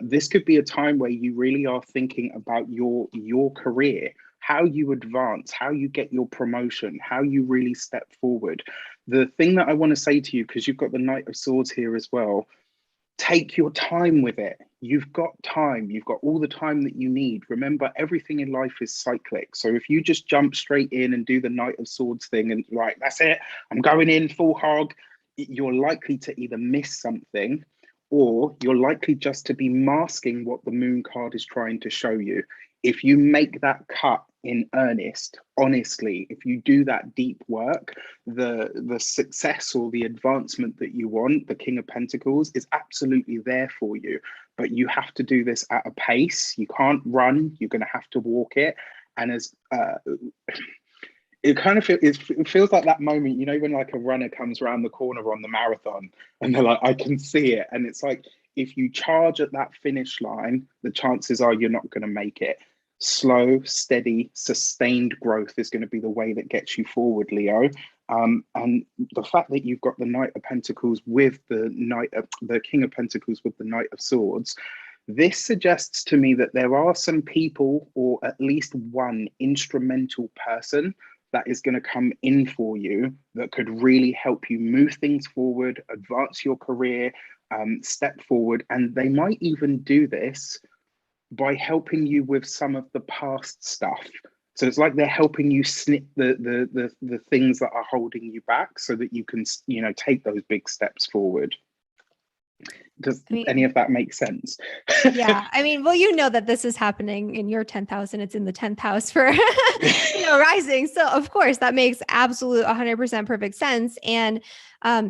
this could be a time where you really are thinking about your career, how you advance, how you get your promotion, how you really step forward. The thing that I want to say to you, because you've got the Knight of Swords here as well, take your time with it. You've got time. You've got all the time that you need. Remember, everything in life is cyclic. So if you just jump straight in and do the Knight of Swords thing and right, that's it, I'm going in full hog, you're likely to either miss something, or you're likely just to be masking what the moon card is trying to show you. If you make that cut in earnest, honestly, if you do that deep work, the success or the advancement that you want, the King of Pentacles, is absolutely there for you. But you have to do this at a pace. You can't run. You're going to have to walk it. And as it kind of it feels like that moment, you know, when like a runner comes around the corner on the marathon and they're like, I can see it. And it's like, if you charge at that finish line, the chances are you're not going to make it. Slow, steady, sustained growth is going to be the way that gets you forward, Leo. And the fact that you've got the Knight of Pentacles with the King of Pentacles with the Knight of Swords, this suggests to me that there are some people, or at least one instrumental person, that is going to come in for you that could really help you move things forward, advance your career, step forward. And they might even do this by helping you with some of the past stuff. So it's like they're helping you snip the things that are holding you back so that you can, you know, take those big steps forward. Does any of that make sense? Yeah. I mean, well, you know that this is happening in your 10th house, and it's in the 10th house for, you know, rising. So of course that makes absolute 100% perfect sense. And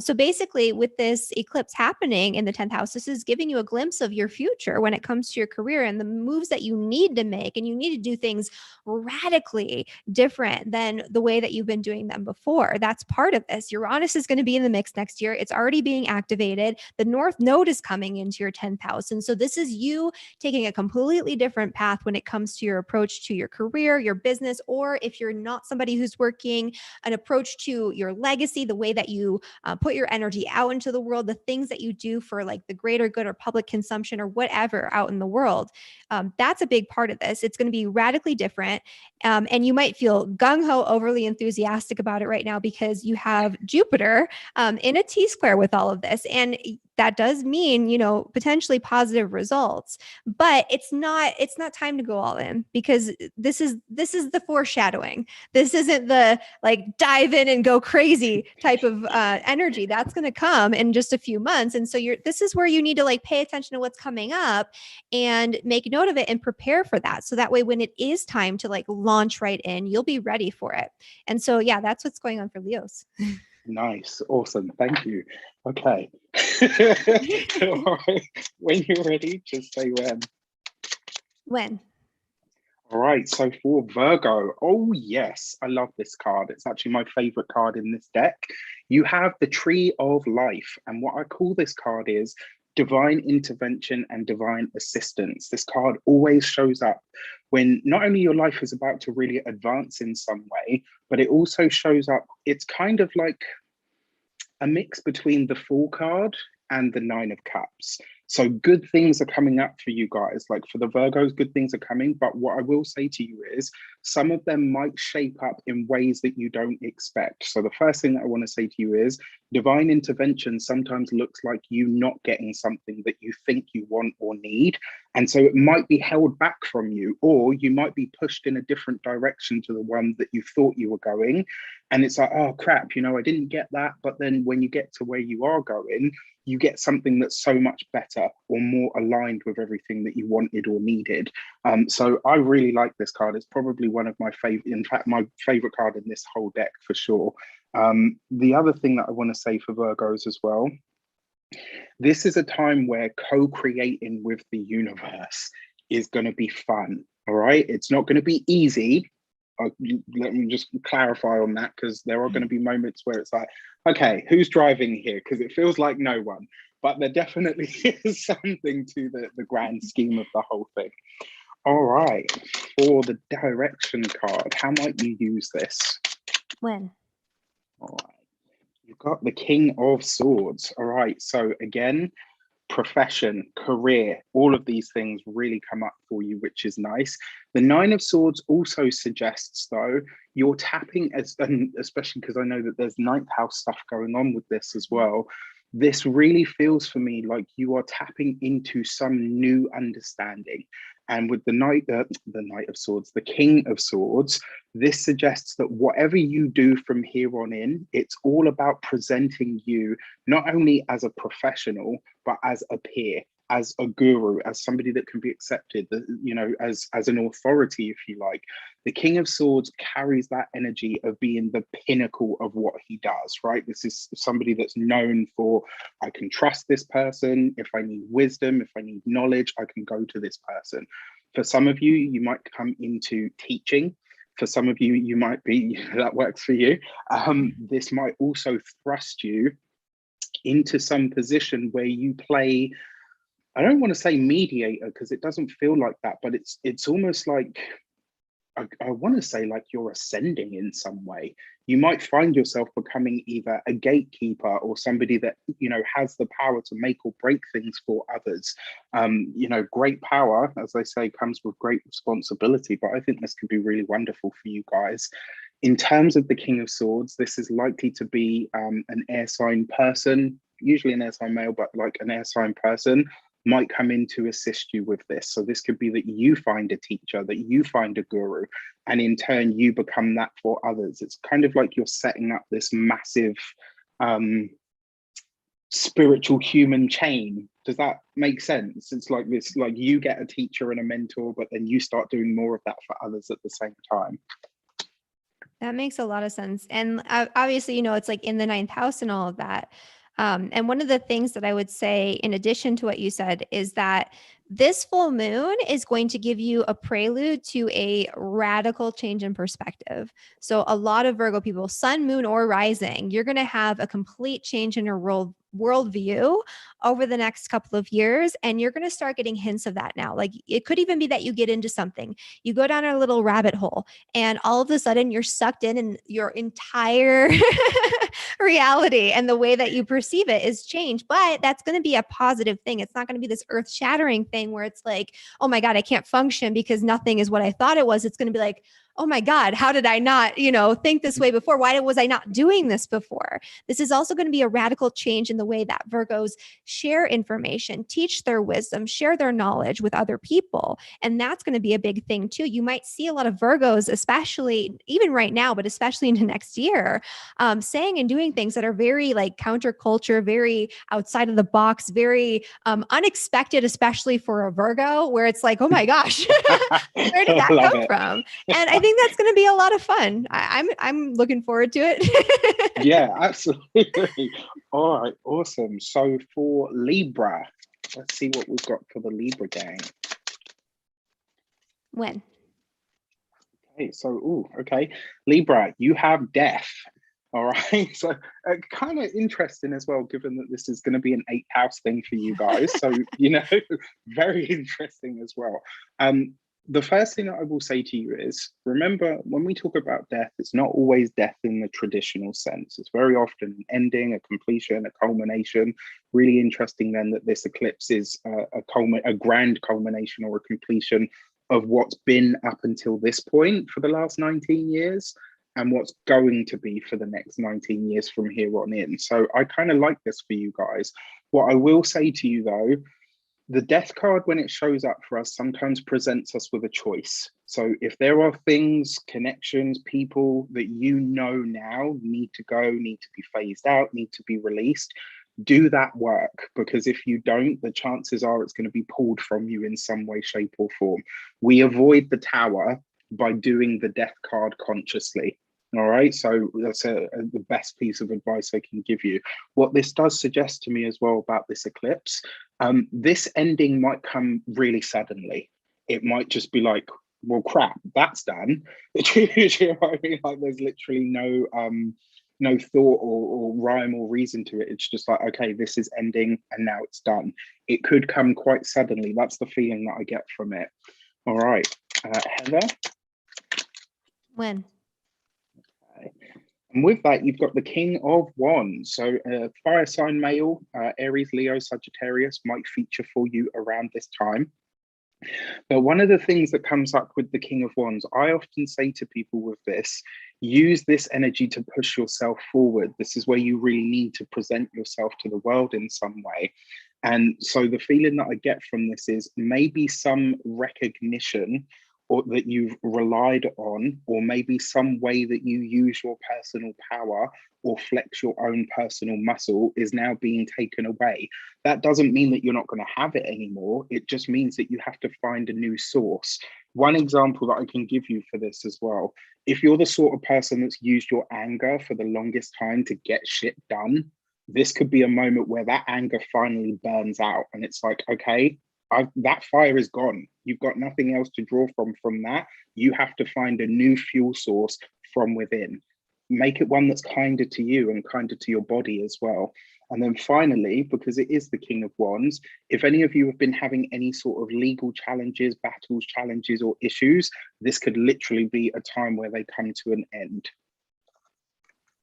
so basically with this eclipse happening in the 10th house, this is giving you a glimpse of your future when it comes to your career and the moves that you need to make. And you need to do things radically different than the way that you've been doing them before. That's part of this. Uranus is going to be in the mix next year. It's already being activated. The North Node is coming into your 10th house. And so this is you taking a completely different path when it comes to your approach to your career, your business, or if you're not somebody who's working, an approach to your legacy, the way that you put your energy out into the world, the things that you do for like the greater good or public consumption or whatever out in the world. That's a big part of this. It's going to be radically different. And you might feel gung-ho, overly enthusiastic about it right now because you have Jupiter in a T-square with all of this. And that does mean, you know, potentially positive results, but it's not time to go all in, because this is the foreshadowing. This isn't the like dive in and go crazy type of energy that's going to come in just a few months. And so this is where you need to like pay attention to what's coming up and make note of it and prepare for that. So that way, when it is time to like launch right in, you'll be ready for it. And so, yeah, that's what's going on for Leos. Nice. Awesome. Thank you. Okay. All right. When you're ready, just say when. When? All right. So for Virgo, oh yes, I love this card. It's actually my favorite card in this deck. You have the Tree of Life. And what I call this card is divine intervention and divine assistance. This card always shows up when not only your life is about to really advance in some way, but it also shows up, it's kind of like a mix between the Fool card and the Nine of Cups. So good things are coming up for you guys. Like for the Virgos, good things are coming. But what I will say to you is some of them might shape up in ways that you don't expect. So the first thing that I want to say to you is divine intervention sometimes looks like you not getting something that you think you want or need. And so it might be held back from you, or you might be pushed in a different direction to the one that you thought you were going. And it's like, oh crap, you know, I didn't get that. But then when you get to where you are going, you get something that's so much better or more aligned with everything that you wanted or needed. So I really like this card. It's probably one of my favorite, in fact, my favorite card in this whole deck for sure. The other thing that I want to say for Virgos as well, this is a time where co-creating with the universe is going to be fun. All right. It's not going to be easy. Let me just clarify on that, because there are going to be moments where it's like, okay, who's driving here? Because it feels like no one, but there definitely is something to the grand scheme of the whole thing. All right, for the direction card, how might you use this? When? All right, you've got the King of Swords. All right, so again, profession, career, all of these things really come up for you, which is nice. The Nine of Swords also suggests, though, you're tapping, and especially because I know that there's ninth house stuff going on with this as well. This really feels for me like you are tapping into some new understanding. And with the Knight of Swords, the King of Swords, this suggests that whatever you do from here on in, it's all about presenting you not only as a professional, but as a peer, as a guru, as somebody that can be accepted, you know, as an authority, if you like. The King of Swords carries that energy of being the pinnacle of what he does, right? This is somebody that's known for, I can trust this person. If I need wisdom, if I need knowledge, I can go to this person. For some of you, you might come into teaching. For some of you, you might be, that works for you. This might also thrust you into some position where you play, I don't want to say mediator because it doesn't feel like that, but it's almost like, I want to say like you're ascending in some way. You might find yourself becoming either a gatekeeper or somebody that, you know, has the power to make or break things for others. You know, great power, as they say, comes with great responsibility, but I think this could be really wonderful for you guys. In terms of the King of Swords, this is likely to be an air sign person, usually an air sign male, but like an air sign person might come in to assist you with this. So this could be that you find a teacher, that you find a guru, and in turn you become that for others. It's kind of like you're setting up this massive spiritual human chain. Does that make sense? It's like this, like you get a teacher and a mentor, but then you start doing more of that for others at the same time. That makes a lot of sense. And obviously, you know, it's like in the ninth house and all of that. And one of the things that I would say, in addition to what you said, is that this full moon is going to give you a prelude to a radical change in perspective. So a lot of Virgo people, sun, moon, or rising, you're going to have a complete change in your worldview over the next couple of years. And you're going to start getting hints of that now. Like it could even be that you get into something, you go down a little rabbit hole, and all of a sudden you're sucked in and your entire reality and the way that you perceive it is changed. But that's going to be a positive thing. It's not going to be this earth shattering thing where it's like, oh my God, I can't function because nothing is what I thought it was. It's going to be like, oh my God, how did I not, think this way before? Why was I not doing this before? This is also going to be a radical change in the way that Virgos share information, teach their wisdom, share their knowledge with other people. And that's going to be a big thing too. You might see a lot of Virgos, especially even right now, but especially into next year, saying and doing things that are very like counterculture, very outside of the box, very unexpected, especially for a Virgo, where it's like, oh my gosh, where did that come from? And I think that's going to be a lot of fun. I'm looking forward to it. Yeah, absolutely. All right, awesome. So for Libra, let's see what we've got for the Libra gang. When? Okay, so, okay. Libra, you have death. All right, so kind of interesting as well, given that this is going to be an 8th house thing for you guys. So, very interesting as well. The first thing that I will say to you is, remember, when we talk about death, it's not always death in the traditional sense. It's very often an ending, a completion, a culmination. Really interesting then that this eclipse is a grand culmination or a completion of what's been up until this point for the last 19 years and what's going to be for the next 19 years from here on in. So I kind of like this for you guys. What I will say to you though, the death card, when it shows up for us, sometimes presents us with a choice. So if there are things, connections, people that now need to go, need to be phased out, need to be released, do that work, because if you don't, the chances are it's going to be pulled from you in some way, shape or form. We avoid the Tower by doing the death card consciously. All right, so that's the best piece of advice I can give you. What this does suggest to me as well about this eclipse, this ending might come really suddenly. It might just be like, well, crap, that's done. You know what I mean? Like there's literally no thought or rhyme or reason to it. It's just like, okay, this is ending and now it's done. It could come quite suddenly. That's the feeling that I get from it. All right, Heather? When? And with that, you've got the King of Wands. So fire sign male, Aries, Leo, Sagittarius might feature for you around this time. But one of the things that comes up with the King of Wands, I often say to people with this, use this energy to push yourself forward. This is where you really need to present yourself to the world in some way. And so the feeling that I get from this is maybe some recognition or that you've relied on, or maybe some way that you use your personal power or flex your own personal muscle is now being taken away. That doesn't mean that you're not going to have it anymore. It just means that you have to find a new source. One example that I can give you for this as well, if you're the sort of person that's used your anger for the longest time to get shit done, this could be a moment where that anger finally burns out and it's like, okay, that fire is gone. You've got nothing else to draw from that. You have to find a new fuel source from within. Make it one that's kinder to you and kinder to your body as well. And then finally, because it is the King of Wands, if any of you have been having any sort of legal challenges, battles, challenges, or issues, this could literally be a time where they come to an end.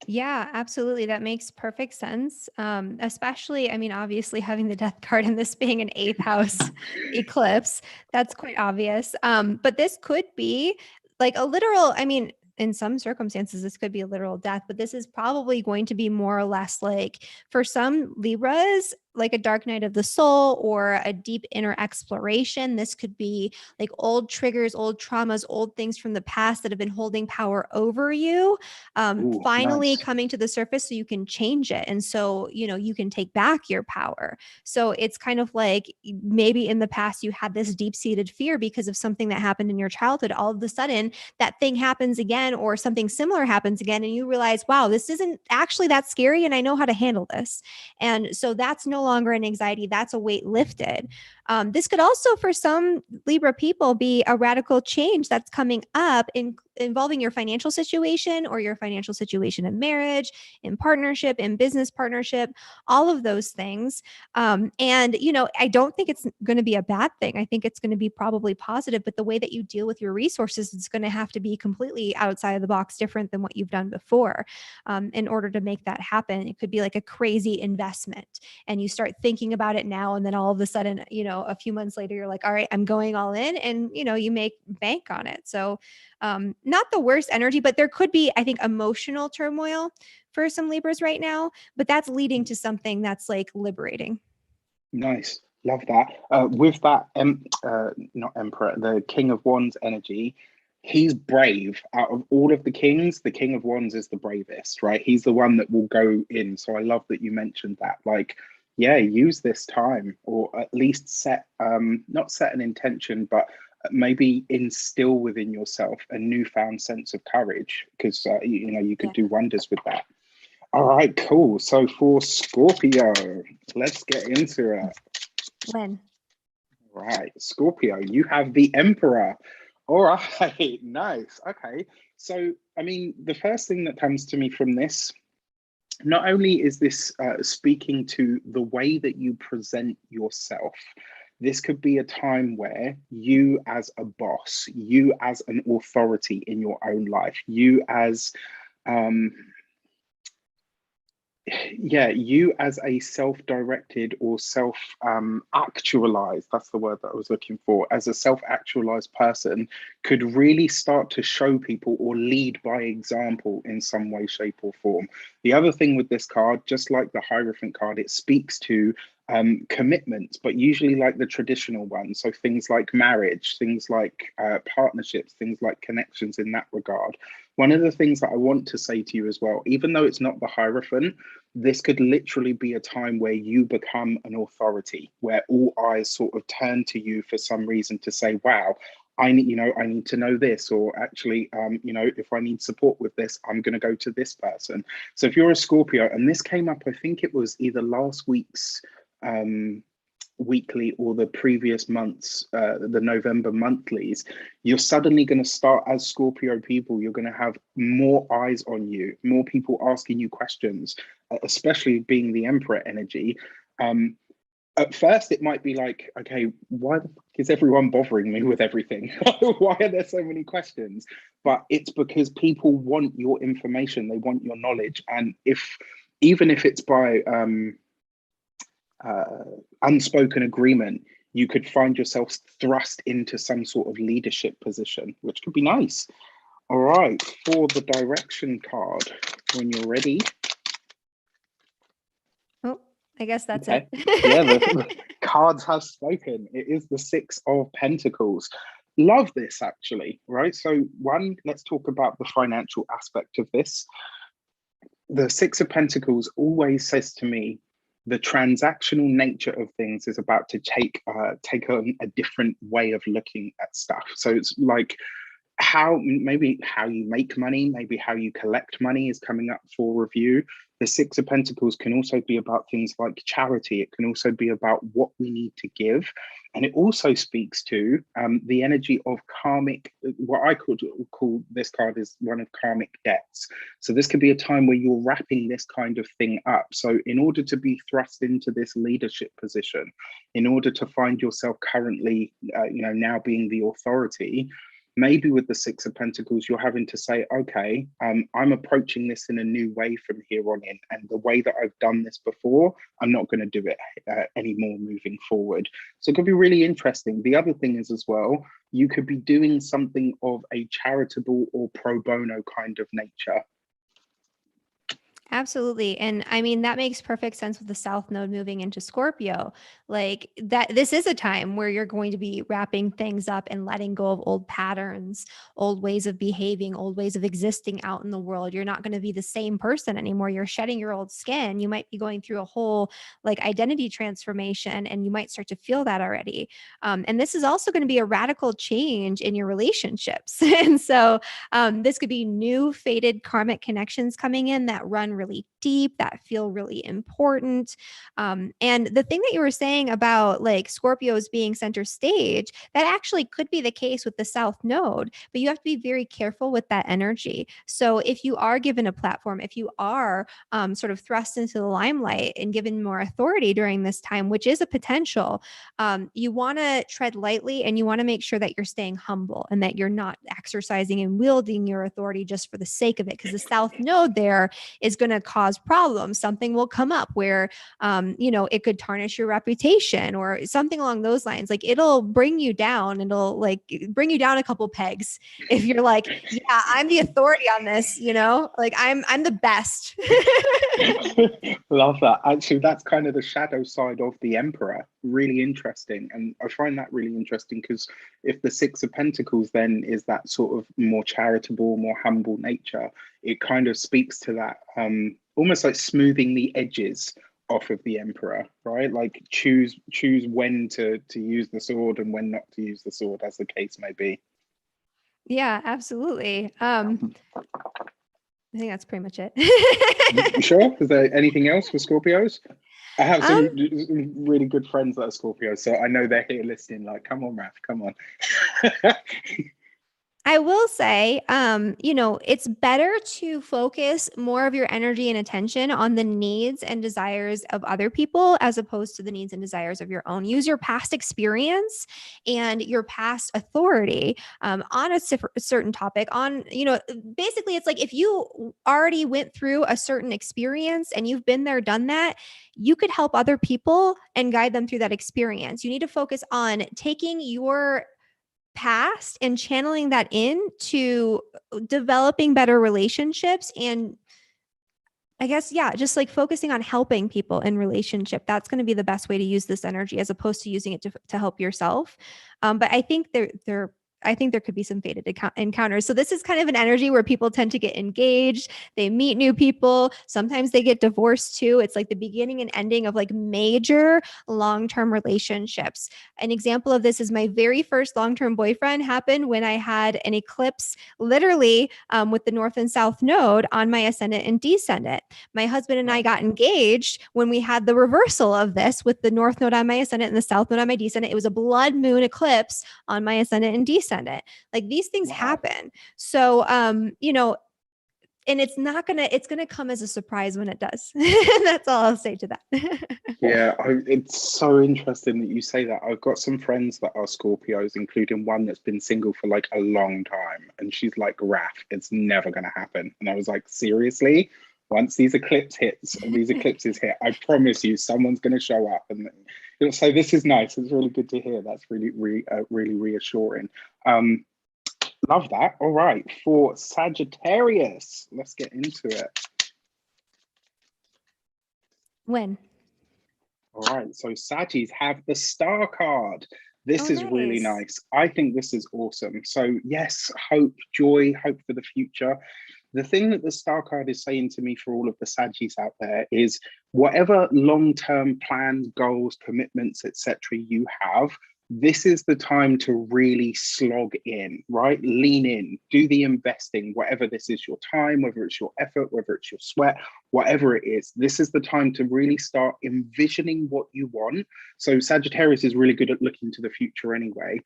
Yeah, absolutely. That makes perfect sense. Especially, I mean, obviously having the death card and this being an 8th house eclipse, that's quite obvious. But this could be like a literal, I mean, in some circumstances, this could be a literal death, but this is probably going to be more or less like for some Libras, like a dark night of the soul or a deep inner exploration. This could be like old triggers, old traumas, old things from the past that have been holding power over you, finally Nice. coming to the surface so you can change it. And so, you can take back your power. So it's kind of like maybe in the past you had this deep-seated fear because of something that happened in your childhood. All of a sudden that thing happens again or something similar happens again and you realize, wow, this isn't actually that scary and I know how to handle this. And so that's no longer an anxiety, that's a weight lifted. This could also, for some Libra people, be a radical change that's coming up involving your financial situation or your financial situation in marriage, in partnership, in business partnership, all of those things. And, I don't think it's going to be a bad thing. I think it's going to be probably positive, but the way that you deal with your resources is going to have to be completely outside of the box, different than what you've done before. In order to make that happen, it could be like a crazy investment and you start thinking about it now. And then all of a sudden, a few months later, you're like, all right, I'm going all in, and, you make bank on it. So not the worst energy, but there could be, I think, emotional turmoil for some Libras right now, but that's leading to something that's like liberating. Nice. Love that. With that, not Emperor, the King of Wands energy, he's brave. Out of all of the kings, the King of Wands is the bravest, right? He's the one that will go in. So I love that you mentioned that. Like, yeah, use this time, or at least set, not set an intention, but maybe instill within yourself a newfound sense of courage, because you could do wonders with that. All right, cool. So for Scorpio, let's get into it. When? Right, Scorpio, you have the Emperor. All right, nice. Okay. So, I mean, the first thing that comes to me from this, not only is this speaking to the way that you present yourself, this could be a time where you as a boss, you as an authority in your own life, you as you as a self-directed or self-actualized, that's the word that I was looking for, as a self-actualized person could really start to show people or lead by example in some way, shape or form. The other thing with this card, just like the Hierophant card, it speaks to commitments, but usually like the traditional ones. So things like marriage, things like partnerships, things like connections in that regard. One of the things that I want to say to you as well, even though it's not the Hierophant, this could literally be a time where you become an authority, where all eyes sort of turn to you for some reason to say, wow, I need to know this, or actually, if I need support with this, I'm going to go to this person. So if you're a Scorpio, and this came up, I think it was either last week's weekly or the previous months, the November monthlies, you're suddenly going to start, as Scorpio people, you're going to have more eyes on you, more people asking you questions, especially being the Emperor energy. At first, it might be like, okay, why the fuck is everyone bothering me with everything? Why are there so many questions? But it's because people want your information, they want your knowledge. And even if it's by unspoken agreement, you could find yourself thrust into some sort of leadership position, which could be nice. All right, for the direction card, when you're ready. Oh, I guess that's okay. it. Yeah, the cards have spoken. It is the Six of Pentacles. Love this, actually, right? So one, let's talk about the financial aspect of this. The Six of Pentacles always says to me, the transactional nature of things is about to take on a different way of looking at stuff. So it's like maybe how you make money, maybe how you collect money is coming up for review. The Six of Pentacles can also be about things like charity. It can also be about what we need to give. And it also speaks to the energy of karmic, what I call this card is one of karmic debts. So this could be a time where you're wrapping this kind of thing up. So in order to be thrust into this leadership position, in order to find yourself currently, now being the authority, maybe with the Six of Pentacles, you're having to say, okay, I'm approaching this in a new way from here on in. And the way that I've done this before, I'm not going to do it anymore moving forward. So it could be really interesting. The other thing is as well, you could be doing something of a charitable or pro bono kind of nature. Absolutely. And I mean, that makes perfect sense with the South Node moving into Scorpio. Like that, this is a time where you're going to be wrapping things up and letting go of old patterns, old ways of behaving, old ways of existing out in the world. You're not going to be the same person anymore. You're shedding your old skin. You might be going through a whole like identity transformation, and you might start to feel that already. And this is also going to be a radical change in your relationships. And so this could be new fated karmic connections coming in that run really deep, that feel really important. And the thing that you were saying about like Scorpios being center stage, that actually could be the case with the South Node, but you have to be very careful with that energy. So if you are given a platform, if you are sort of thrust into the limelight and given more authority during this time, which is a potential, you want to tread lightly, and you want to make sure that you're staying humble and that you're not exercising and wielding your authority just for the sake of it, because the South Node there is going to cause problems. Something will come up where, you know, it could tarnish your reputation or something along those lines. Like it'll bring you down. It'll like bring you down a couple pegs if you're like, yeah, I'm the authority on this, you know, like I'm the best. Love that. Actually, that's kind of the shadow side of the Emperor. Really interesting. And I find that really interesting because if the Six of Pentacles then is that sort of more charitable, more humble nature, it kind of speaks to that almost like smoothing the edges off of the Emperor, right? Like choose when to use the sword and when not to use the sword, as the case may be. Yeah, absolutely. I think that's pretty much it. You sure? Is there anything else for Scorpios? I have some really good friends that are Scorpios, so I know they're here listening like, come on, Raph, come on. I will say, you know, it's better to focus more of your energy and attention on the needs and desires of other people as opposed to the needs and desires of your own. Use your past experience and your past authority on a certain topic. On, you know, basically, it's like if you already went through a certain experience and you've been there, done that, you could help other people and guide them through that experience. You need to focus on taking your past and channeling that into developing better relationships and I guess, yeah, just like focusing on helping people in relationship. That's going to be the best way to use this energy as opposed to using it to help yourself. But I think I think there could be some fated encounters. So this is kind of an energy where people tend to get engaged. They meet new people. Sometimes they get divorced too. It's like the beginning and ending of like major long-term relationships. An example of this is my very first long-term boyfriend happened when I had an eclipse literally with the North and South node on my ascendant and descendant. My husband and I got engaged when we had the reversal of this with the North node on my ascendant and the South node on my descendant. It was a blood moon eclipse on my ascendant and descendant. Like these things happen. So, you know, and it's gonna come as a surprise when it does. That's all I'll say to that. Yeah, it's so interesting that you say that. I've got some friends that are Scorpios, including one that's been single for like a long time. And she's like, Raph, it's never going to happen. And I was like, seriously? Once these eclipses hit, I promise you someone's going to show up. And so this is nice. It's really good to hear. That's really reassuring. Love that. All right, for Sagittarius, let's get into it. When? All right, so Saggis have the Star card. This is really nice. I think this is awesome. So yes, hope, joy, hope for the future. The thing that the Star card is saying to me for all of the Saggis out there is whatever long-term plans, goals, commitments, etc. you have, this is the time to really slog in, right? Lean in, do the investing, whatever this is, your time, whether it's your effort, whether it's your sweat, whatever it is, this is the time to really start envisioning what you want. So Sagittarius is really good at looking to the future anyway.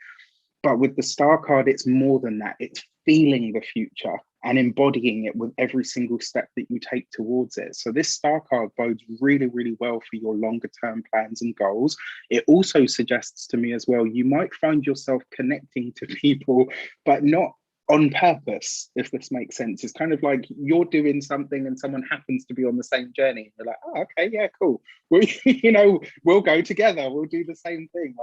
But with the Star card, it's more than that. It's feeling the future and embodying it with every single step that you take towards it. So this Star card bodes really, really well for your longer term plans and goals. It also suggests to me as well, you might find yourself connecting to people, but not on purpose, if this makes sense. It's kind of like you're doing something and someone happens to be on the same journey. You're like, oh, okay, yeah, cool. We'll go together. We'll do the same thing.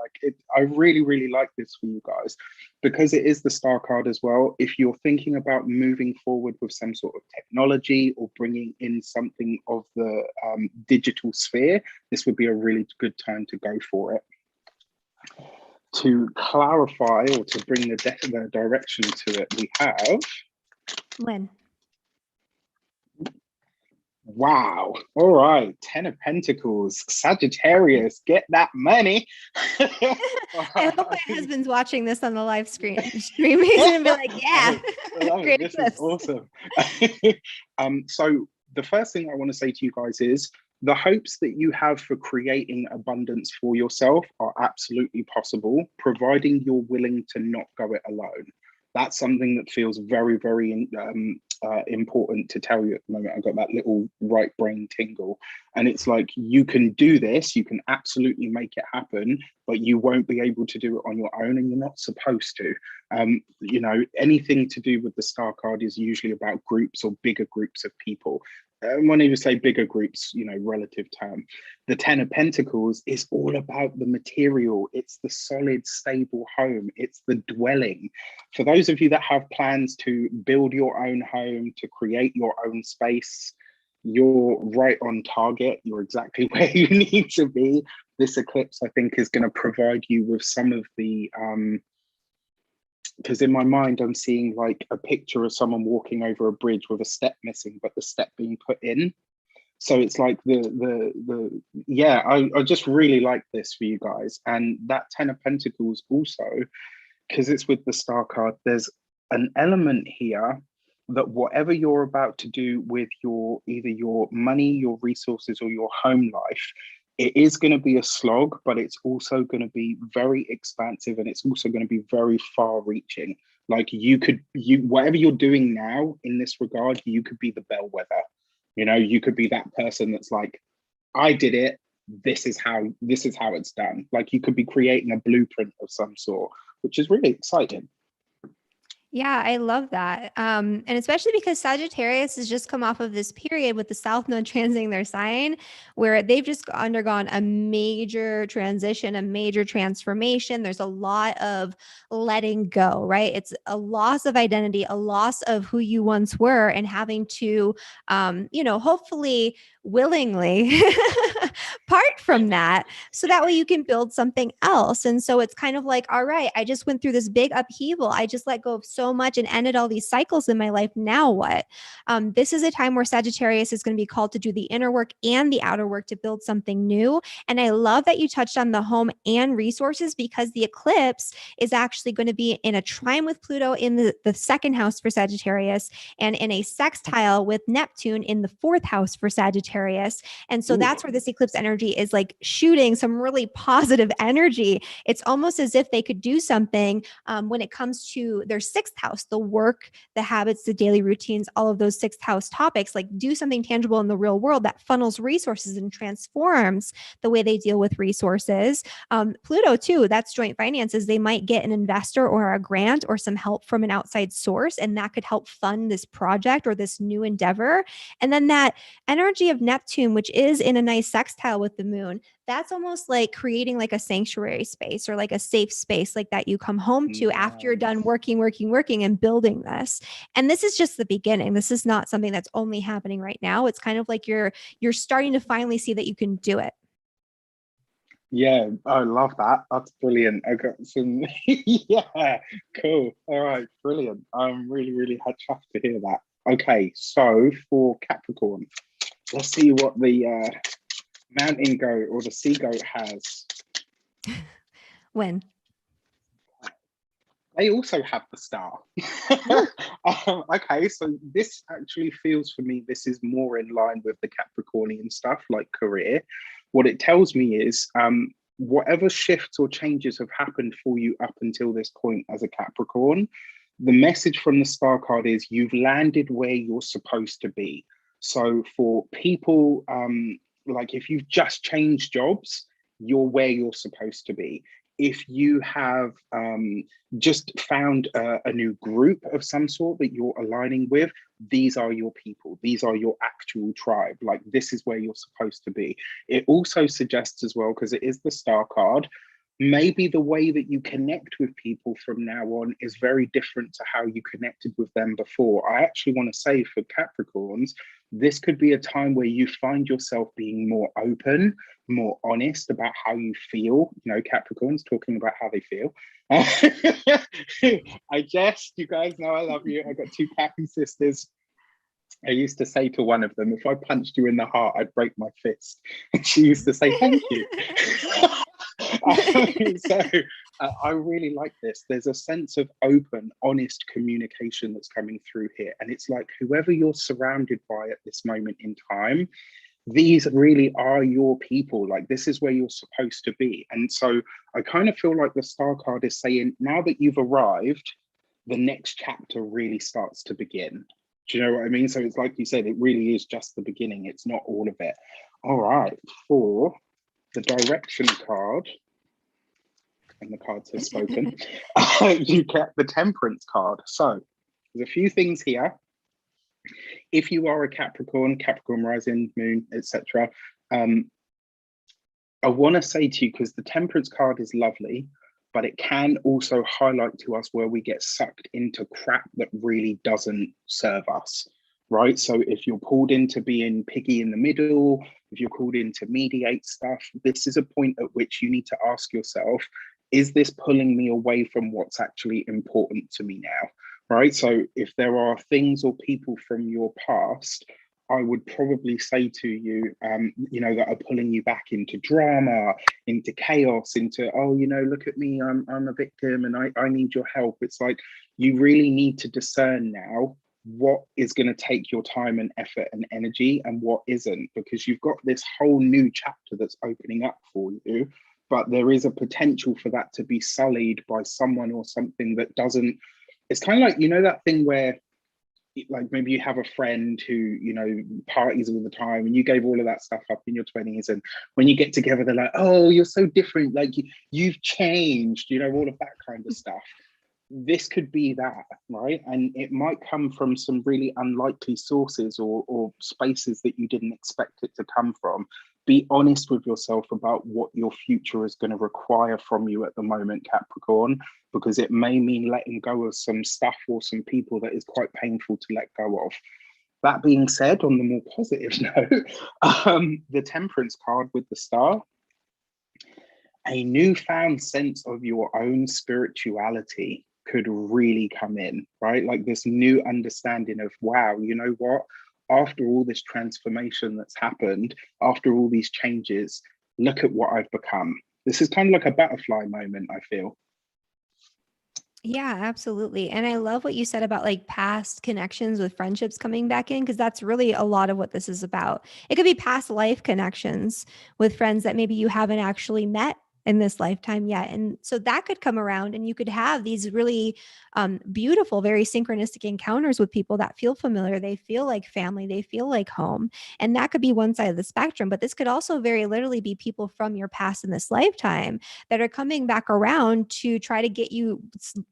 I really, really like this for you guys because it is the Star card as well. If you're thinking about moving forward with some sort of technology or bringing in something of the digital sphere, this would be a really good time to go for it. To clarify or to bring the direction to it, we have... When? Wow. All right. 10 of Pentacles. Sagittarius, get that money. I hope my husband's watching this on the live stream. He's going to be like, yeah. Great this eclipse. Is awesome. So the first thing I want to say to you guys is the hopes that you have for creating abundance for yourself are absolutely possible, providing you're willing to not go it alone. That's something that feels very, very important to tell you at the moment. I've got that little right brain tingle. And it's like, you can do this, you can absolutely make it happen, but you won't be able to do it on your own and you're not supposed to. Anything to do with the Star card is usually about groups or bigger groups of people. when you say bigger groups, you know, relative term, the Ten of Pentacles is all about the material. It's the solid, stable home. It's the dwelling. For those of you that have plans to build your own home, to create your own space, you're right on target. You're exactly where you need to be. This eclipse, I think, is going to provide you with some of the because in my mind I'm seeing like a picture of someone walking over a bridge with a step missing, but the step being put in. So it's like yeah, I just really like this for you guys. And that Ten of Pentacles also, because it's with the Star card, there's an element here that whatever you're about to do with your either your money, your resources, or your home life, it is going to be a slog, but it's also going to be very expansive, and it's also going to be very far reaching. Like you whatever you're doing now in this regard, you could be the bellwether. You know, you could be that person that's like, I did it. This is how it's done. Like you could be creating a blueprint of some sort, which is really exciting. Yeah, I love that. And especially because Sagittarius has just come off of this period with the South Node transiting their sign, where they've just undergone a major transition, a major transformation. There's a lot of letting go, right? It's a loss of identity, a loss of who you once were, and having to, hopefully willingly part from that, so that way you can build something else. And so it's kind of like, all right, I just went through this big upheaval. I just let go of so much and ended all these cycles in my life. Now what? This is a time where Sagittarius is going to be called to do the inner work and the outer work to build something new. And I love that you touched on the home and resources, because the eclipse is actually going to be in a trine with Pluto in the second house for Sagittarius, and in a sextile with Neptune in the fourth house for Sagittarius. And so that's where this eclipse energy is like shooting some really positive energy. It's almost as if they could do something when it comes to their sixth house, the work, the habits, the daily routines, all of those sixth house topics, like do something tangible in the real world that funnels resources and transforms the way they deal with resources. Pluto too, that's joint finances. They might get an investor or a grant or some help from an outside source, and that could help fund this project or this new endeavor. And then that energy of Neptune, which is in a nice sextile with the moon, that's almost like creating like a sanctuary space or like a safe space like that you come home to after you're done working and building this. And this is just the beginning. This is not something that's only happening right now. It's kind of like you're starting to finally see that you can do it. Yeah, I love that. That's brilliant. I got some yeah, cool. All right, brilliant. I'm really, really chuffed to hear that. Okay, so for Capricorn, let's see what the mountain goat or the sea goat has. When? They also have the star. Okay, so this actually feels for me, this is more in line with the Capricornian stuff, like career. What it tells me is whatever shifts or changes have happened for you up until this point as a Capricorn, the message from the star card is you've landed where you're supposed to be. So for people, like if you've just changed jobs, you're where you're supposed to be. If you have just found a new group of some sort that you're aligning with, these are your people. These are your actual tribe. Like this is where you're supposed to be. It also suggests as well, because it is the star card, maybe the way that you connect with people from now on is very different to how you connected with them before. I actually want to say for Capricorns, this could be a time where you find yourself being more open, more honest about how you feel. You know, Capricorns talking about how they feel. I guess you guys know I love you. I got two Cappy sisters. I used to say to one of them, if I punched you in the heart, I'd break my fist. And she used to say, thank you. I really like this. There's a sense of open, honest communication that's coming through here. And it's like whoever you're surrounded by at this moment in time, these really are your people. Like this is where you're supposed to be. And so I kind of feel like the star card is saying, now that you've arrived, the next chapter really starts to begin. Do you know what I mean? So it's like you said, it really is just the beginning. It's not all of it. All right, for the direction card, and the cards have spoken, you get the Temperance card. So there's a few things here. If you are a Capricorn, Capricorn rising, moon, etc., I want to say to you, because the Temperance card is lovely, but it can also highlight to us where we get sucked into crap that really doesn't serve us, right? So if you're pulled into being piggy in the middle, if you're called in to mediate stuff, this is a point at which you need to ask yourself, is this pulling me away from what's actually important to me now, right? So if there are things or people from your past, I would probably say to you, you know, that are pulling you back into drama, into chaos, into, oh, you know, look at me, I'm a victim and I need your help. It's like, you really need to discern now what is going to take your time and effort and energy and what isn't, because you've got this whole new chapter that's opening up for you, but there is a potential for that to be sullied by someone or something that doesn't. It's kind of like, you know, that thing where, like, maybe you have a friend who, you know, parties all the time and you gave all of that stuff up in your 20s, and when you get together they're like, oh, you're so different, like you've changed, you know, all of that kind of stuff. This could be that, right? And it might come from some really unlikely sources or spaces that you didn't expect it to come from. Be honest with yourself about what your future is going to require from you at the moment, Capricorn, because it may mean letting go of some stuff or some people that is quite painful to let go of. That being said, on the more positive note, the Temperance card with the star, a newfound sense of your own spirituality could really come in, right? Like this new understanding of, wow, you know what? After all this transformation that's happened, after all these changes, look at what I've become. This is kind of like a butterfly moment, I feel. Yeah, absolutely. And I love what you said about like past connections with friendships coming back in, because that's really a lot of what this is about. It could be past life connections with friends that maybe you haven't actually met in this lifetime yet. And so that could come around and you could have these really beautiful, very synchronistic encounters with people that feel familiar. They feel like family, they feel like home. And that could be one side of the spectrum. But this could also very literally be people from your past in this lifetime that are coming back around to try to get you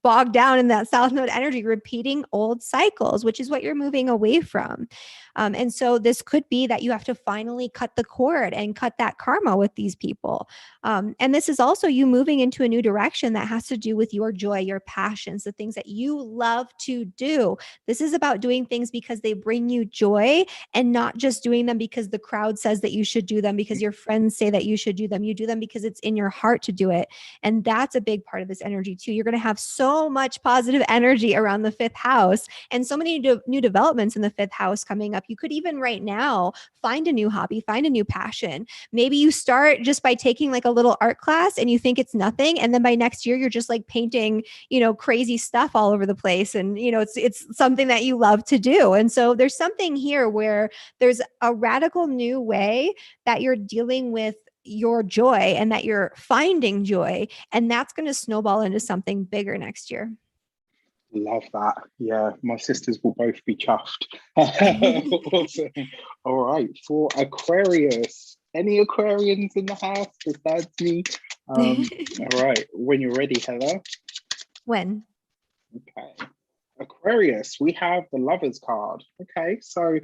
bogged down in that South Node energy, repeating old cycles, which is what you're moving away from. And so this could be that you have to finally cut the cord and cut that karma with these people. And this is also you moving into a new direction that has to do with your joy, your passions, the things that you love to do. This is about doing things because they bring you joy and not just doing them because the crowd says that you should do them, because your friends say that you should do them. You do them because it's in your heart to do it. And that's a big part of this energy too. You're going to have so much positive energy around the fifth house and so many new developments in the fifth house coming up. You could even right now find a new hobby, find a new passion. Maybe you start just by taking like a little art class and you think it's nothing. And then by next year, you're just like painting, you know, crazy stuff all over the place. And, you know, it's something that you love to do. And so there's something here where there's a radical new way that you're dealing with your joy and that you're finding joy. And that's going to snowball into something bigger next year. Love that. Yeah, my sisters will both be chuffed. Awesome. All right, for Aquarius. Any Aquarians in the house besides me? All right, when you're ready, Heather. When? Okay. Aquarius, we have the Lovers card. Okay, so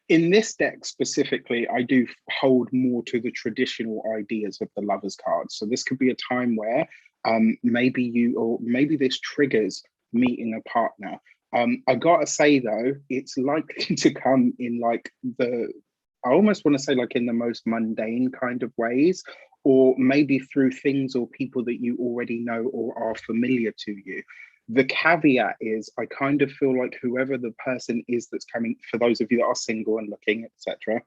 in this deck specifically, I do hold more to the traditional ideas of the Lovers card. So this could be a time where maybe this triggers meeting a partner. I gotta say though, it's likely to come in like I almost want to say like in the most mundane kind of ways, or maybe through things or people that you already know or are familiar to you. The caveat is I kind of feel like whoever the person is that's coming, for those of you that are single and looking, etc.,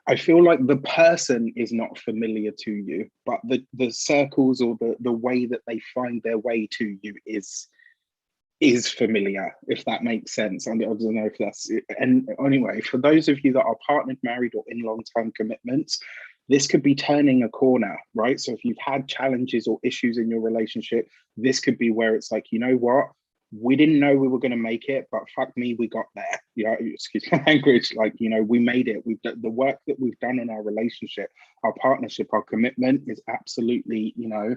I feel like the person is not familiar to you, but the circles or the way that they find their way to you is familiar, if that makes sense. I don't know if that's it. And anyway, for those of you that are partnered, married, or in long-term commitments, this could be turning a corner, right? So if you've had challenges or issues in your relationship, this could be where it's like, you know what? We didn't know we were going to make it, but fuck me, we got there. Yeah, excuse my language. Like, you know, we made it. We've done the work that we've done in our relationship, our partnership, our commitment is absolutely, you know,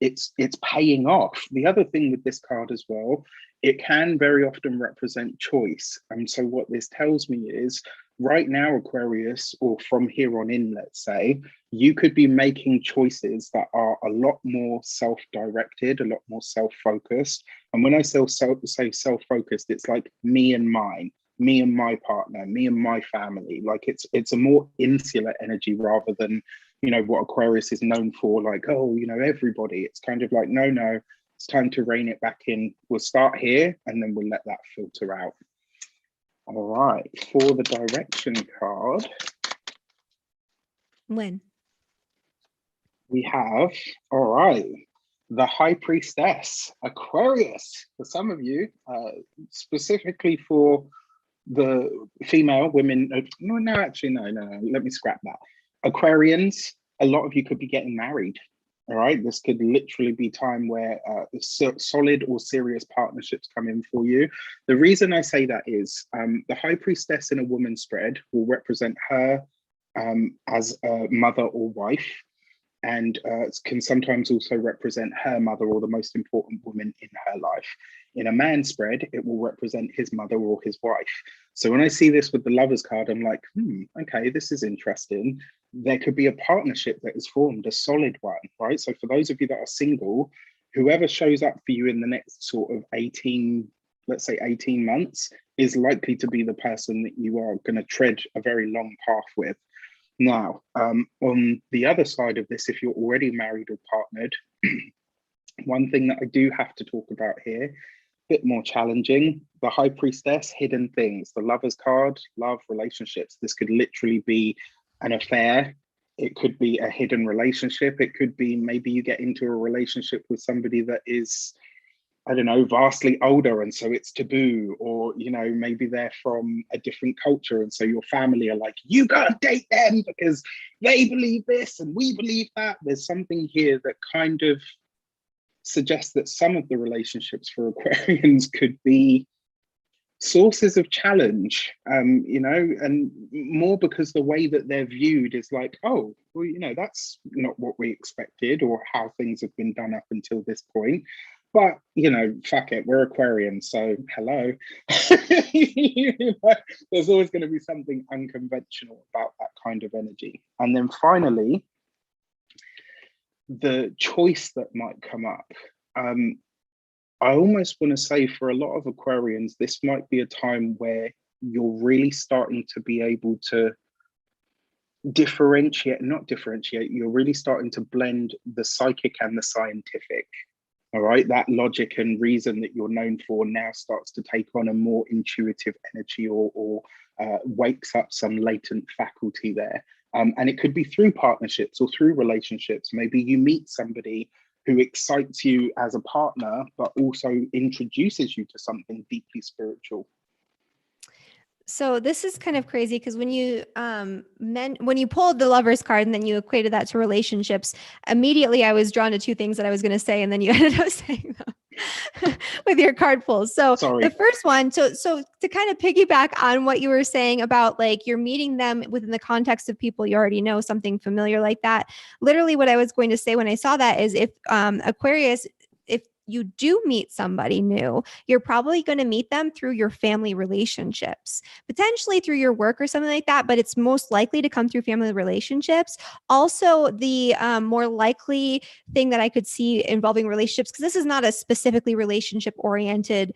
It's paying off. The other thing with this card as well, it can very often represent choice. And so what this tells me is, right now, Aquarius, or from here on in, let's say, you could be making choices that are a lot more self-directed, a lot more self-focused. And when I say self-focused, it's like me and mine, me and my partner, me and my family. Like it's a more insular energy rather than, you know, what Aquarius is known for, like, oh, you know, everybody. It's kind of like, no, it's time to rein it back in. We'll start here and then we'll let that filter out. All right, for the direction card, when we have, all right, the High Priestess, Aquarius. For some of you, specifically for the female women, no, let me scrap that. Aquarians, a lot of you could be getting married. All right, this could literally be time where solid or serious partnerships come in for you. The reason I say that is the High Priestess in a woman spread will represent her as a mother or wife, and can sometimes also represent her mother or the most important woman in her life. In a man spread, it will represent his mother or his wife. So when I see this with the Lovers card, I'm like, okay, this is interesting. There could be a partnership that is formed, a solid one, right? So for those of you that are single, whoever shows up for you in the next sort of 18 months is likely to be the person that you are going to tread a very long path with. Now, on the other side of this, if you're already married or partnered, one thing that I do have to talk about here, a bit more challenging, the High Priestess, hidden things, the Lovers card, love, relationships. This could literally be an affair. It could be a hidden relationship. It could be maybe you get into a relationship with somebody that is, I don't know, vastly older, and so it's taboo, or, you know, maybe they're from a different culture, and so your family are like, you gotta date them because they believe this and we believe that. There's something here that kind of suggests that some of the relationships for Aquarians could be sources of challenge, you know, and more because the way that they're viewed is like, oh, well, you know, that's not what we expected or how things have been done up until this point. But, you know, fuck it, we're Aquarians, so hello. You know, there's always going to be something unconventional about that kind of energy. And then finally, the choice that might come up. I almost want to say for a lot of Aquarians, this might be a time where you're really starting to be able to you're really starting to blend the psychic and the scientific. All right, that logic and reason that you're known for now starts to take on a more intuitive energy or wakes up some latent faculty there. And it could be through partnerships or through relationships. Maybe you meet somebody who excites you as a partner, but also introduces you to something deeply spiritual. So this is kind of crazy because when you when you pulled the Lovers card and then you equated that to relationships, immediately I was drawn to two things that I was going to say, and then you ended up saying them with your card pulls. So Sorry. The first one, so to kind of piggyback on what you were saying about like you're meeting them within the context of people you already know, something familiar like that. Literally, what I was going to say when I saw that is if Aquarius, if you do meet somebody new, you're probably going to meet them through your family relationships, potentially through your work or something like that, but it's most likely to come through family relationships. Also, the more likely thing that I could see involving relationships, because this is not a specifically relationship oriented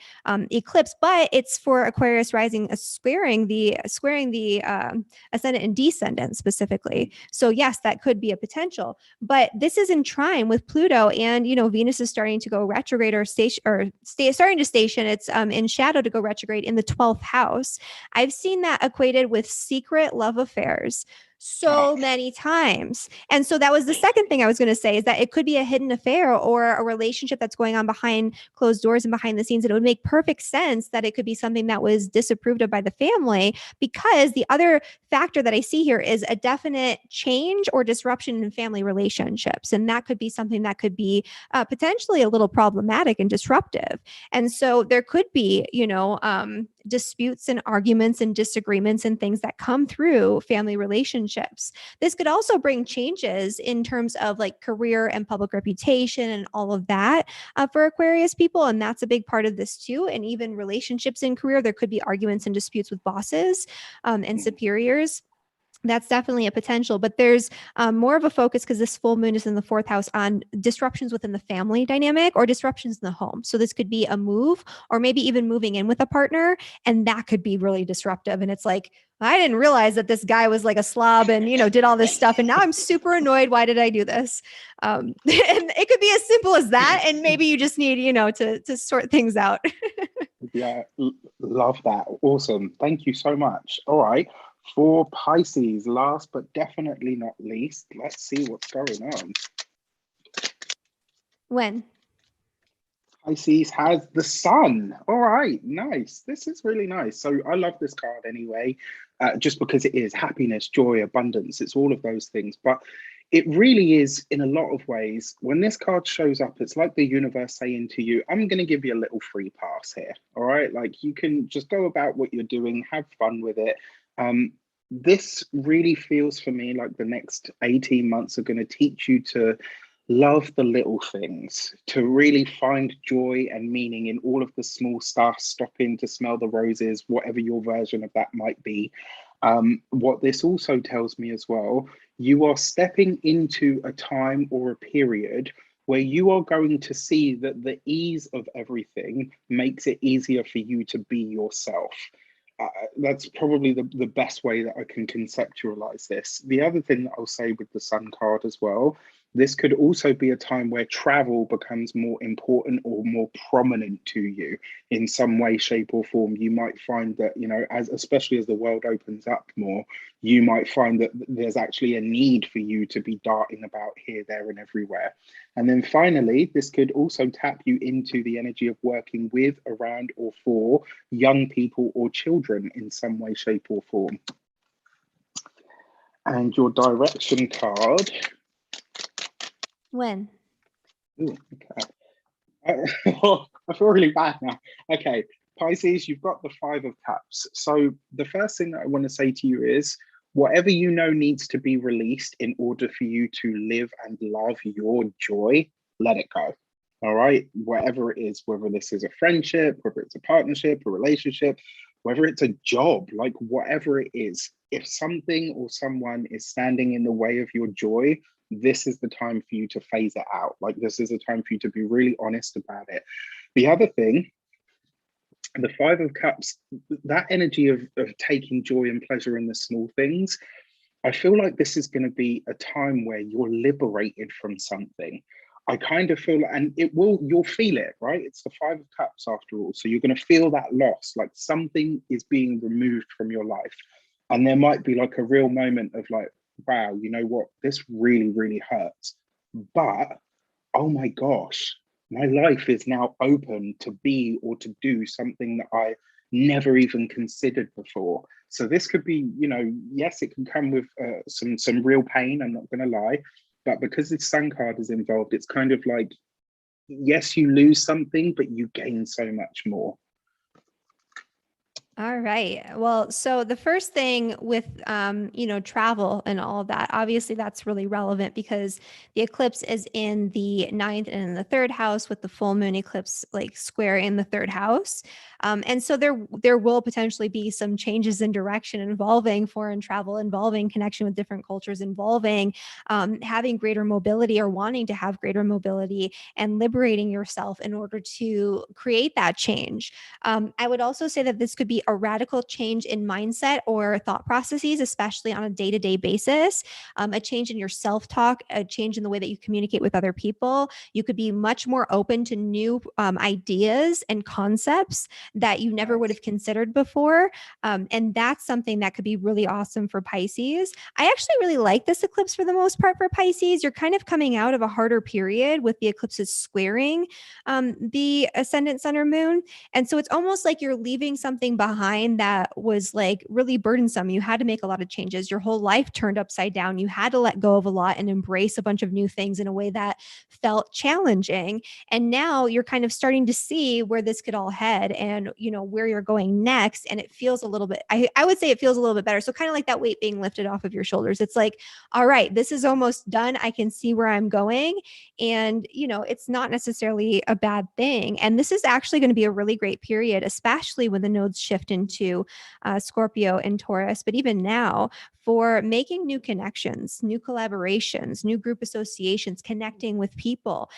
eclipse, but it's for Aquarius rising squaring the ascendant and descendant specifically. So yes, that could be a potential, but this is in trine with Pluto, and Venus is starting to go retrograde or starting to station. It's in shadow to go retrograde in the 12th house. I've seen that equated with secret love affairs so many times. And so that was the second thing I was going to say, is that it could be a hidden affair or a relationship that's going on behind closed doors and behind the scenes. And it would make perfect sense that it could be something that was disapproved of by the family, because the other factor that I see here is a definite change or disruption in family relationships. And that could be something that could be potentially a little problematic and disruptive. And so there could be, disputes and arguments and disagreements and things that come through family relationships. This could also bring changes in terms of like career and public reputation and all of that for Aquarius people. And that's a big part of this too. And even relationships in career, there could be arguments and disputes with bosses and superiors. That's definitely a potential, but there's more of a focus because this full moon is in the fourth house on disruptions within the family dynamic or disruptions in the home. So this could be a move or maybe even moving in with a partner, and that could be really disruptive. And it's like, I didn't realize that this guy was like a slob and, did all this stuff. And now I'm super annoyed. Why did I do this? And it could be as simple as that. And maybe you just need, to sort things out. Yeah, love that. Awesome. Thank you so much. All right. For Pisces, last but definitely not least, let's see what's going on. When? Pisces has the sun. All right, nice. This is really nice. So I love this card anyway, just because it is happiness, joy, abundance. It's all of those things. But it really is, in a lot of ways, when this card shows up, it's like the universe saying to you, I'm going to give you a little free pass here. All right, like you can just go about what you're doing, have fun with it. This really feels for me like the next 18 months are going to teach you to love the little things, to really find joy and meaning in all of the small stuff, stopping to smell the roses, whatever your version of that might be. What this also tells me as well, you are stepping into a time or a period where you are going to see that the ease of everything makes it easier for you to be yourself. That's probably the best way that I can conceptualize this. The other thing that I'll say with the Sun card as well, this could also be a time where travel becomes more important or more prominent to you in some way, shape, or form. You might find that, especially as the world opens up more, you might find that there's actually a need for you to be darting about here, there, and everywhere. And then finally, this could also tap you into the energy of working with, around, or for young people or children in some way, shape, or form. And your direction card. When? Ooh, okay. I feel really bad now. Okay, Pisces, you've got the 5 of Cups. So the first thing that I want to say to you is, whatever you know needs to be released in order for you to live and love your joy, let it go. All right, whatever it is, whether this is a friendship, whether it's a partnership, a relationship, whether it's a job, like whatever it is, if something or someone is standing in the way of your joy, this is the time for you to phase it out. Like this is a time for you to be really honest about it. The other thing, the 5 of Cups, that energy of taking joy and pleasure in the small things, I feel like this is going to be a time where you're liberated from something. I kind of feel, and you'll feel it, right? It's the 5 of Cups after all. So you're going to feel that loss, like something is being removed from your life. And there might be like a real moment of like, wow, you know what? This really, really hurts. But, oh my gosh, my life is now open to be or to do something that I never even considered before. So this could be, yes, it can come with some real pain, I'm not going to lie. But because this Sun card is involved, it's kind of like, yes, you lose something, but you gain so much more. All right. Well, so the first thing with, travel and all of that, obviously that's really relevant because the eclipse is in the 9th and in the 3rd house with the full moon eclipse, like square in the 3rd house. And so there will potentially be some changes in direction involving foreign travel, involving connection with different cultures, involving having greater mobility or wanting to have greater mobility and liberating yourself in order to create that change. I would also say that this could be a radical change in mindset or thought processes, especially on a day-to-day basis, a change in your self-talk, a change in the way that you communicate with other people. You could be much more open to new ideas and concepts that you never would have considered before. And that's something that could be really awesome for Pisces. I actually really like this eclipse for the most part for Pisces. You're kind of coming out of a harder period with the eclipses squaring the ascendant sun or moon. And so it's almost like you're leaving something behind behind that was like really burdensome. You had to make a lot of changes. Your whole life turned upside down. You had to let go of a lot and embrace a bunch of new things in a way that felt challenging. And now you're kind of starting to see where this could all head and, you know, where you're going next. And it feels a little bit, I would say it feels a little bit better. So kind of like that weight being lifted off of your shoulders. It's like, all right, this is almost done. I can see where I'm going. And, you know, it's not necessarily a bad thing. And this is actually going to be a really great period, especially when the nodes shift into Scorpio and Taurus. But even now, for making new connections, new collaborations, new group associations, connecting with people,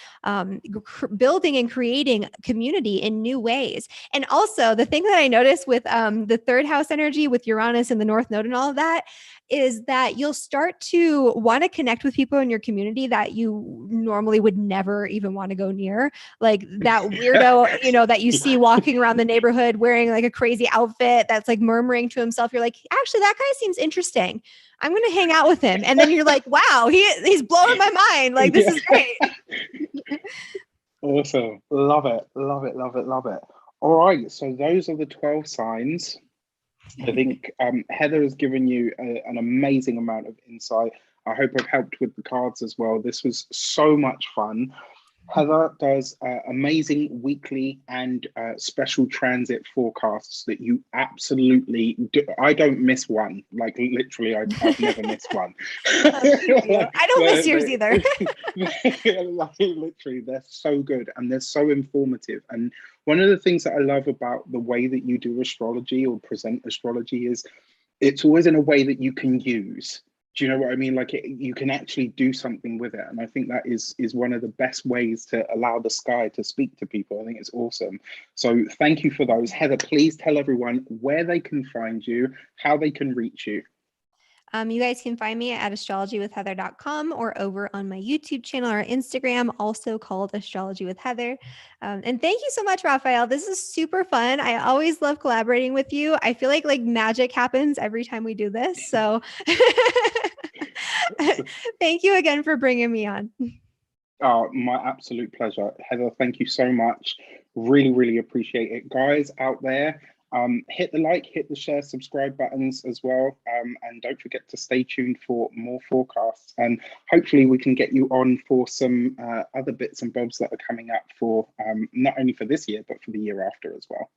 building and creating community in new ways. And also, the thing that I noticed with the third house energy with Uranus and the North Node and all of that is that you'll start to want to connect with people in your community that you normally would never even want to go near. Like that weirdo, you know, that you see walking around the neighborhood wearing like a crazy outfit that's like murmuring to himself. You're like, actually, that guy seems interesting. I'm going to hang out with him. And then you're like, wow, he's blowing my mind. Like, this is great. Awesome. Love it. Love it. Love it. Love it. All right. So those are the 12 signs. I think Heather has given you an amazing amount of insight. I hope I've helped with the cards as well. This was so much fun. Heather does amazing weekly and special transit forecasts that you absolutely do. I don't miss one. Like literally, I've never missed one. I don't miss yours either. Like, literally, they're so good and they're so informative. And one of the things that I love about the way that you do astrology or present astrology is it's always in a way that you can use. Do you know what I mean? Like you can actually do something with it. And I think that is one of the best ways to allow the sky to speak to people. I think it's awesome. So thank you for those. Heather, please tell everyone where they can find you, how they can reach you. You guys can find me at astrologywithheather.com or over on my YouTube channel or Instagram, also called Astrology with Heather. And thank you so much, Raphael. This is super fun. I always love collaborating with you. I feel like magic happens every time we do this. So thank you again for bringing me on. Oh, my absolute pleasure. Heather, thank you so much. Really, really appreciate it. Guys out there, hit the like, hit the share, subscribe buttons as well. And don't forget to stay tuned for more forecasts. And hopefully we can get you on for some other bits and bobs that are coming up for not only for this year, but for the year after as well.